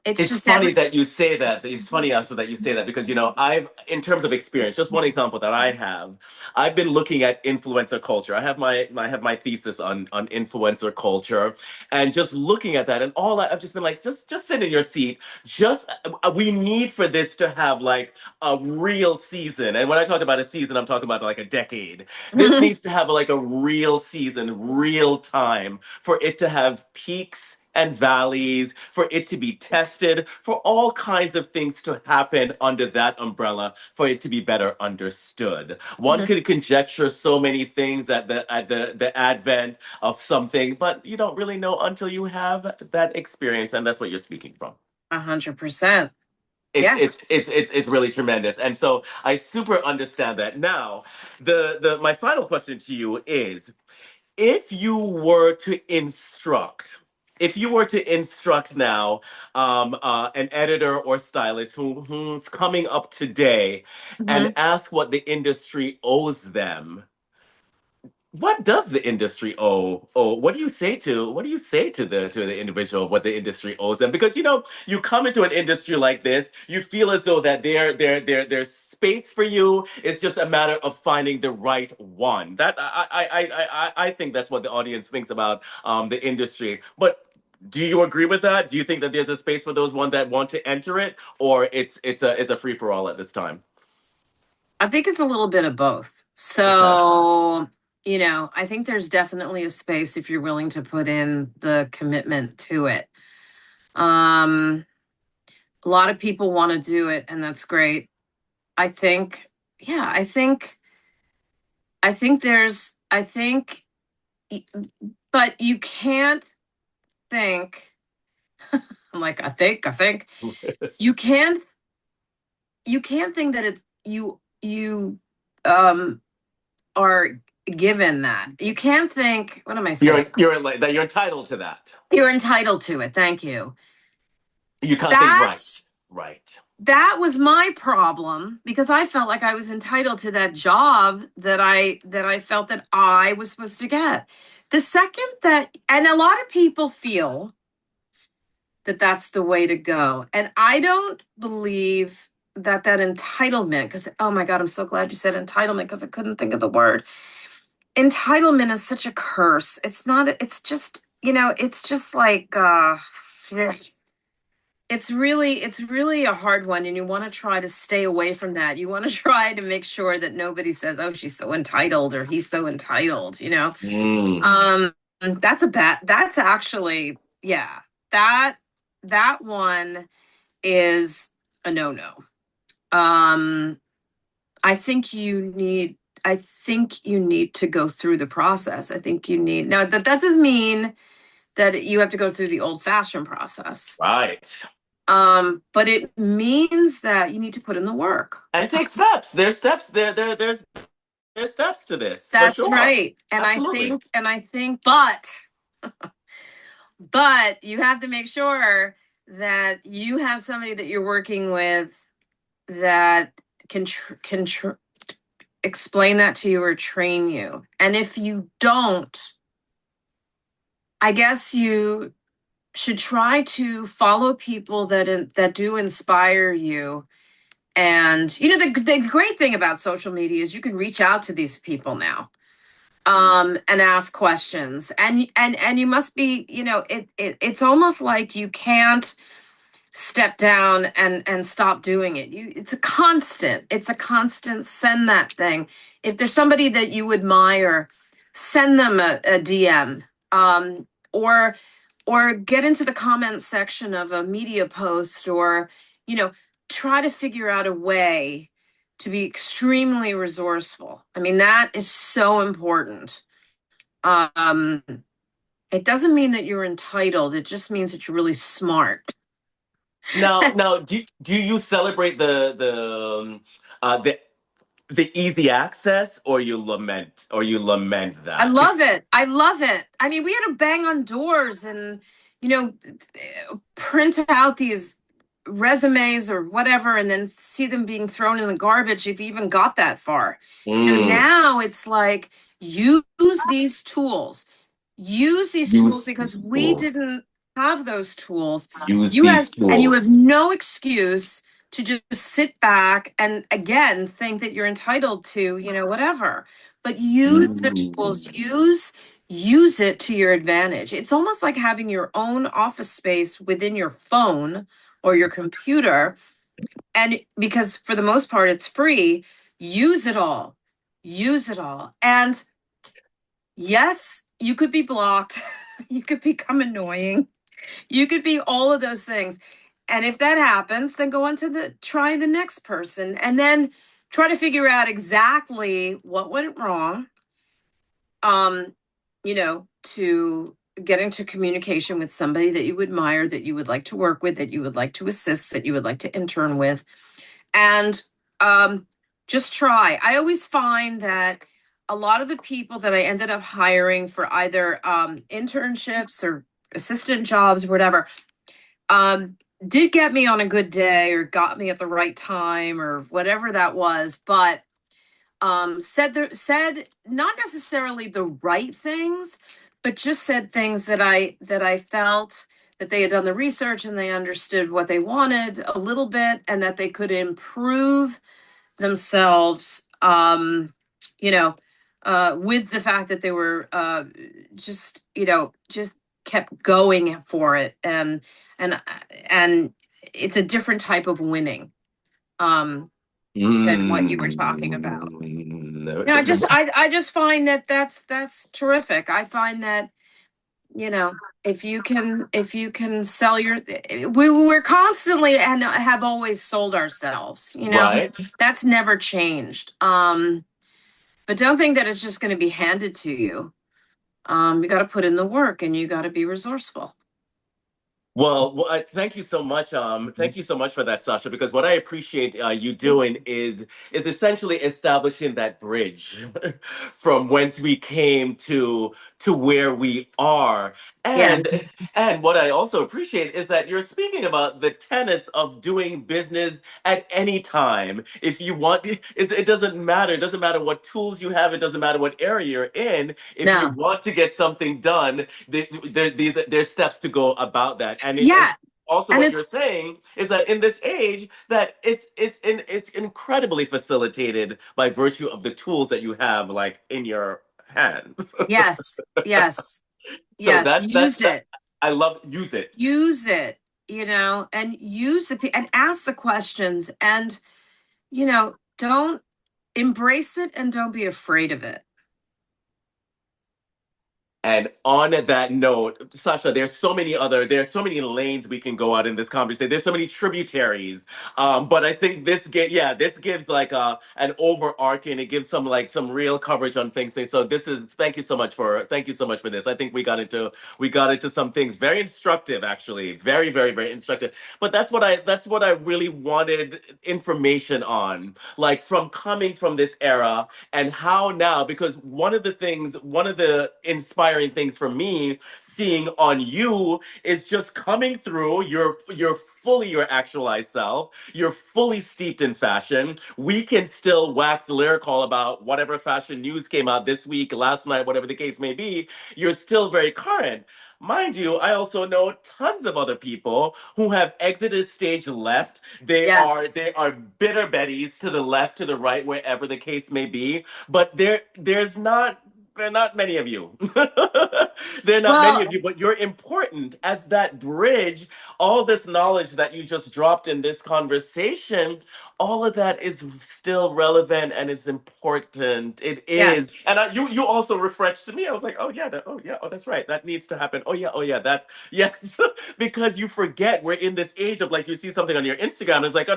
it's it's just funny every that you say that. It's funny also that you say that because, I've, in terms of experience, just one example that I have, I've been looking at influencer culture. I have my thesis on influencer culture, and just looking at that and all that, I've just been like, just sit in your seat. Just we need for this to have like a real season. And when I talk about a season, I'm talking about like a decade. This needs to have like a real season, real time for it to have peaks and valleys, for it to be tested, for all kinds of things to happen under that umbrella, for it to be better understood. One could conjecture so many things at the advent of something, but you don't really know until you have that experience, and that's what you're speaking from. 100%. It's Yeah. it's it's it's it's really tremendous, and so I super understand that. Now, the my final question to you is: if you were to instruct, now, an editor or stylist who's coming up today, and Mhm. ask what the industry owes them, what does the industry owe? Oh, what do you say to the individual what the industry owes them? Because you come into an industry like this, you feel as though that there's space for you. It's just a matter of finding the right one. That I think that's what the audience thinks about the industry. But do you agree with that? Do you think that there's a space for those one that want to enter it, or it's a free for all at this time? I think it's a little bit of both. Okay. So, I think there's definitely a space if you're willing to put in the commitment to it. Um, a lot of people want to do it, and that's great. I think, yeah, I think there's, I think, but you can't think, I'm like, I think, you can't, you can't think that you, um, are given that. You can't think, what am I saying? You're entitled to that. You're entitled to it. Thank you. You can't think That right. Right. that was my problem because I felt like I was entitled to that job that I felt that I was supposed to get. The second that, and a lot of people feel that that's the way to go. And I don't believe that entitlement, because, oh my God, I'm so glad you said entitlement because I couldn't think of the word. Entitlement is such a curse. It's not, it's just, it's just like, it's really a hard one, and you want to try to stay away from that. You want to try to make sure that nobody says, oh, she's so entitled or he's so entitled. Mm. That's actually, yeah, that one is a no-no. um I think you need to go through the process. I think you need, now that doesn't mean that you have to go through the old-fashioned process. Right. But it means that you need to put in the work. And take steps. There's steps. There's steps to this for That's sure. right. And I Absolutely. think, but you have to make sure that you have somebody that you're working with that can explain that to you or train you. And if you don't, I guess you should try to follow people that do inspire you. And the great thing about social media is you can reach out to these people now, and ask questions. And you must be, it's almost like you can't step down and stop doing it. It's a constant send that thing. If there's somebody that you admire, send them a DM, or get into the comments section of a media post, or you know try to figure out a way to be extremely resourceful. I mean, that is so important. um it doesn't mean that you're entitled, it just means that you're really smart. Now, do you celebrate the easy access, or you lament I that? love it. I love it. I mean, we had to bang on doors and, you know, print out these resumes or whatever, and then see them being thrown in the garbage if you even got that far. Mm. Now it's like, use these tools. Use these tools Use because these we tools. didn't have those tools. Use You these have, and you have tools. no excuse to just sit back and again think that you're entitled to, whatever. But use the tools, Mm. use it to your advantage. It's almost like having your own office space within your phone or your computer. And because for the most part it's free, use it all. Use it all. And yes, you could be blocked. You could become annoying. You could be all of those things. And if that happens, then go on to try the next person, and then try to figure out exactly what went wrong. To get into communication with somebody that you admire, that you would like to work with, that you would like to assist, that you would like to intern with. And just try. I always find that a lot of the people that I ended up hiring for either internships or assistant jobs, whatever, did get me on a good day or got me at the right time or whatever that was. But said not necessarily the right things, but just said things that I felt that they had done the research and they understood what they wanted a little bit, and that they could improve themselves. You know, with the fact that they were just kept going for it, and and it's a different type of winning. Um, than what you were talking about. Mm. No, I just find that that's terrific. I find that, if you can sell we're constantly and have always sold ourselves. Right. That's never changed. But don't think that it's just going to be handed to you. You got to put in the work and you got to be resourceful. Thank you so much. Thank you so much for that, Sasha. Because what I appreciate you doing is essentially establishing that bridge from whence we came to where we are. Yeah. And what I also appreciate is that you're speaking about the tenets of doing business at any time. If you want, it doesn't matter. It doesn't matter what tools you have. It doesn't matter what area you're in. If you No. want to get something done, there's steps to go about that. And Yeah. also And what it's you're saying is that in this age that it's incredibly facilitated by virtue of the tools that you have like in your hand. yes, yes, So yes. Use that it. I love use it. Use it, and use and ask the questions, and don't embrace it, and don't be afraid of it. And on that note, Sasha, there are so many lanes we can go out in this conversation. There's so many tributaries. But I think this gives like an overarching, it gives some real coverage on things. So thank you so much for this. I think we got into some things very instructive, actually. Very, very, very instructive. But that's what I really wanted information on. Like from coming from this era and how now, because one of the inspiring things for me seeing on you is just coming through. You're fully your actualized self. You're fully steeped in fashion. We can still wax lyrical about whatever fashion news came out this week, last night, whatever the case may be. You're still very current. Mind you, I also know tons of other people who have exited stage left. Yes. They are bitter betties to the left, to the right, wherever the case may be. But there are not many of you. There are not many Well, of you, but you're important as that bridge. All this knowledge that you just dropped in this conversation, all of that is still relevant and it's important. It yes. is. And you also refreshed me. I was like, oh yeah, oh that's right. That needs to happen. Oh yeah, that yes. Because you forget we're in this age of like you see something on your Instagram, it's like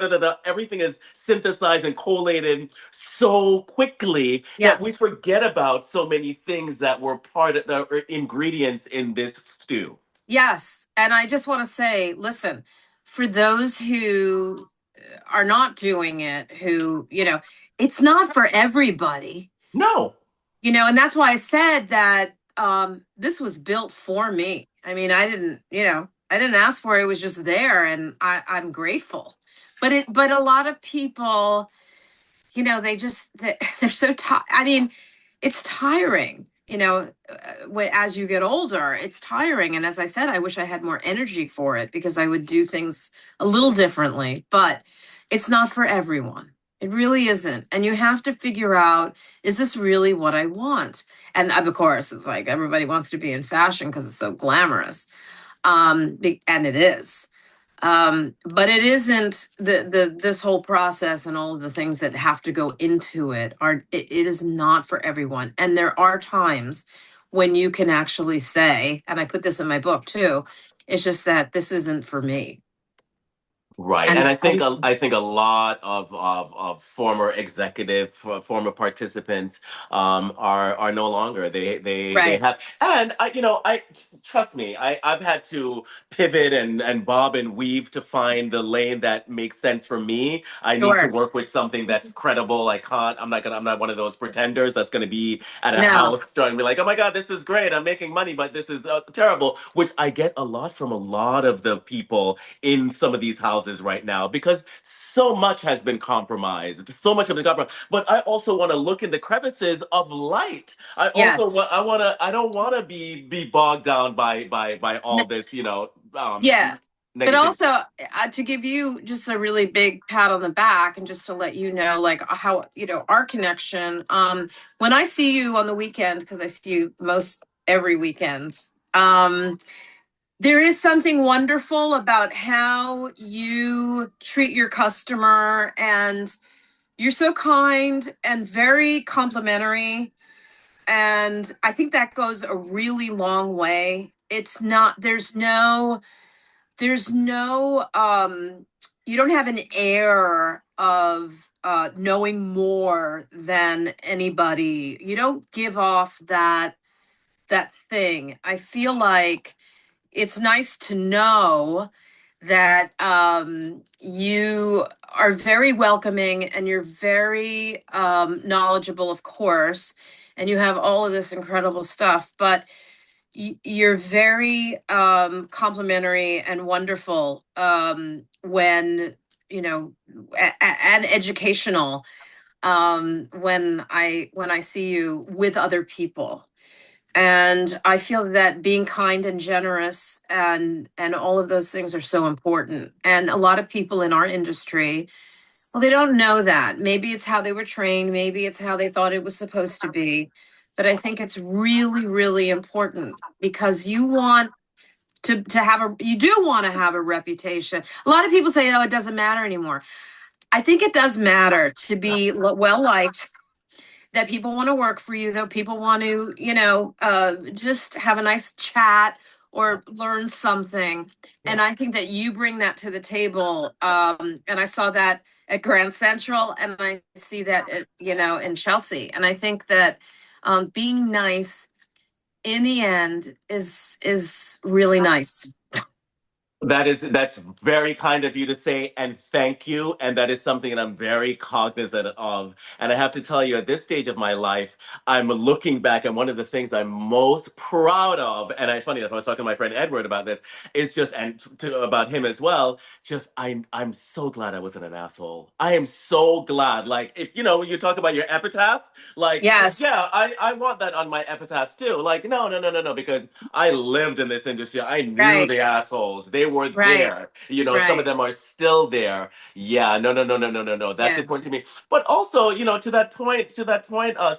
everything is synthesized and collated so quickly that Yeah. we forget about so many things that were part of the ingredients in this stew. Yes. And I just want to say, listen, for those who are not doing it, it's not for everybody. No. And that's why I said that this was built for me. I mean, I didn't ask for it. It was just there, and I'm grateful. But a lot of people, they're so tired. I mean, it's tiring. As you get older, it's tiring. And as I said, I wish I had more energy for it because I would do things a little differently. But it's not for everyone. It really isn't. And you have to figure out, is this really what I want? And of course, it's like everybody wants to be in fashion because it's so glamorous. And it is. But it isn't the this whole process, and all of the things that have to go into it is not for everyone. And there are times when you can actually say, and I put this in my book too, it's just that this isn't for me. Right, and And I think a lot of former former participants are no longer. They right. have, and I trust me. I've had to pivot and bob and weave to find the lane that makes sense for me. I need to Sure. work with something that's credible. I'm not one of those pretenders that's gonna be at a No. house trying to be like, oh my God, this is great. I'm making money, but this is terrible. Which I get a lot from a lot of the people in some of these houses houses right now because so much has been compromised. So much has been compromised. But I also want to look in the crevices of light. Yes. I don't want to be bogged down by all N- this, yeah. But negativity. also, to give you just a really big pat on the back and just to let you know, like how, our connection, when I see you on the weekend, because I see you most every weekend, um, there is something wonderful about how you treat your customer, and you're so kind and very complimentary. And I think that goes a really long way. It's not, there's no you don't have an air of knowing more than anybody. You don't give off that thing. I feel like it's nice to know that you are very welcoming, and you're very knowledgeable, of course, and you have all of this incredible stuff, but you're very complimentary and wonderful, when and educational, when I see you with other people. And I feel that being kind and generous and all of those things are so important. And a lot of people in our industry, well, they don't know that. Maybe it's how they were trained, maybe it's how they thought it was supposed to be. But I think it's really, really important, because you do want to have a reputation. A lot of people say, oh, it doesn't matter anymore. I think it does matter to be well liked, that people want to work for you, that people want to, just have a nice chat or learn something. And I think that you bring that to the table. And I saw that at Grand Central, and I see that, in Chelsea. And I think that being nice in the end is really nice. That's very kind of you to say, and thank you. And that is something that I'm very cognizant of. And I have to tell you, at this stage of my life, I'm looking back, and one of the things I'm most proud of, and funny enough, I was talking to my friend Edward about this, is just about him as well. Just I'm so glad I wasn't an asshole. I am so glad. Like, if you talk about your epitaph, like, Yes. yeah, I want that on my epitaph too. Like, no, no, no, no, no, because I lived in this industry. I knew Right. the assholes. They were Right. there. Some of Right. them are still there. Yeah, no, no, no, no, no, no, no. That's Yeah. important to me. But also, to that point,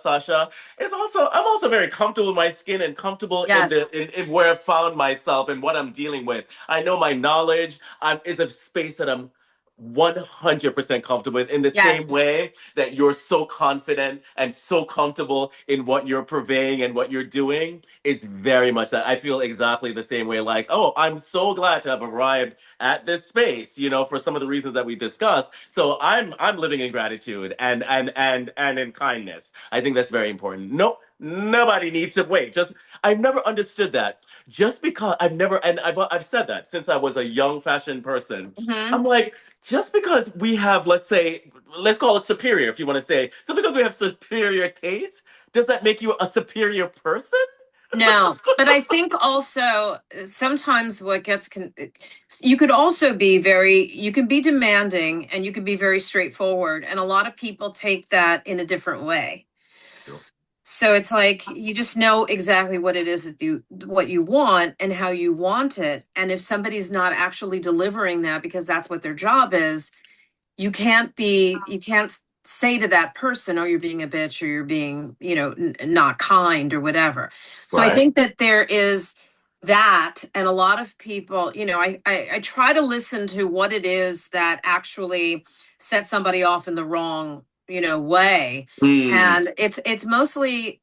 Sasha, I'm also very comfortable with my skin and comfortable in Yes. in where I found myself and what I'm dealing with. I know my knowledge is a space that I'm 100% comfortable with, in the same Yes. way that you're so confident and so comfortable in what you're purveying and what you're doing. It's very much that. I feel exactly the same way. Like, oh, I'm so glad to have arrived at this space, for some of the reasons that we discussed. So I'm living in gratitude and in kindness. I think that's very important. No, nobody needs to wait. Just I've never understood that. Just because I've never, and I've said that since I was a young fashion person. Hmm. I'm like, just because we have, let's call it superior, if you want to say, so because we have superior taste, does that make you a superior person? No, but I think also sometimes you could also you can be demanding, and you can be very straightforward. And a lot of people take that in a different way. Sure. So it's like you just know exactly what it is what you want and how you want it. And if somebody's not actually delivering that because that's what their job is, you can't say to that person, oh, you're being a bitch, or you're being, not kind, or whatever. So I Right. think that there is that. And a lot of people, I try to listen to what it is that actually set somebody off in the wrong, way. Mm, And it's mostly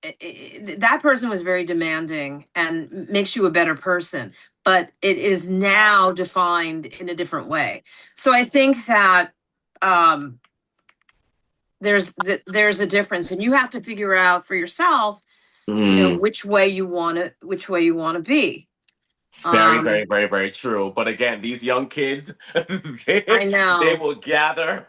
that person was very demanding and makes you a better person, but it is now defined in a different way. So I think that um there's a difference, and you have to figure out for yourself, mm. which way you want to be. Very, very, um very, very true. But again, these young kids, I they know. will gather,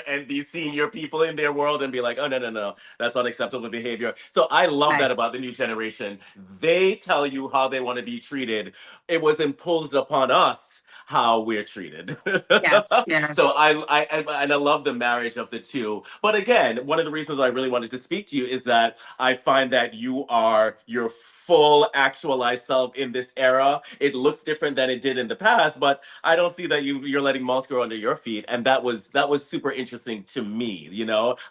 and these senior people in their world and be like, oh, no, no, no, that's unacceptable behavior. So I love Right. that about the new generation. They tell you how they want to be treated. It was imposed upon us. how we're treated. Yes, So yes. I love the marriage of the two. But again, one of the reasons I really wanted to speak to you is that I find that you are your full actualized self in this era. It looks different than it did in the past, but I don't see that you're letting moss grow under your feet, and that was super interesting to me.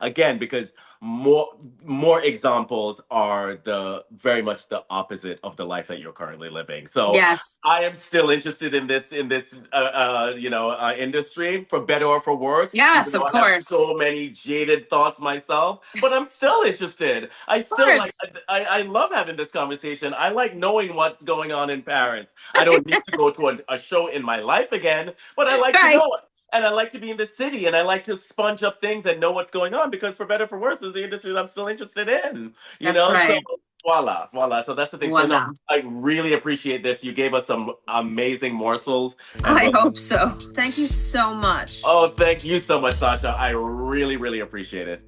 Again, because more more examples are the very much the opposite of the life that you're currently living. So Yes. I am still interested in this industry, for better or for worse, even Yes, though of I have course. so many jaded thoughts myself. But I'm still interested. I Of still like. course. I love having this conversation. I like knowing what's going on in Paris. I don't need to go to a show in my life again, but I like to Right. know it. And I like to be in the city, and I like to sponge up things and know what's going on, because for better or for worse, is the industry that I'm still interested in. That's So right. voila, voila. So that's the thing. So no, Voila. I really appreciate this. You gave us some amazing morsels, and I so hope so. Thank you so much. oh, thank you so much, Sasha. I really, really appreciate it.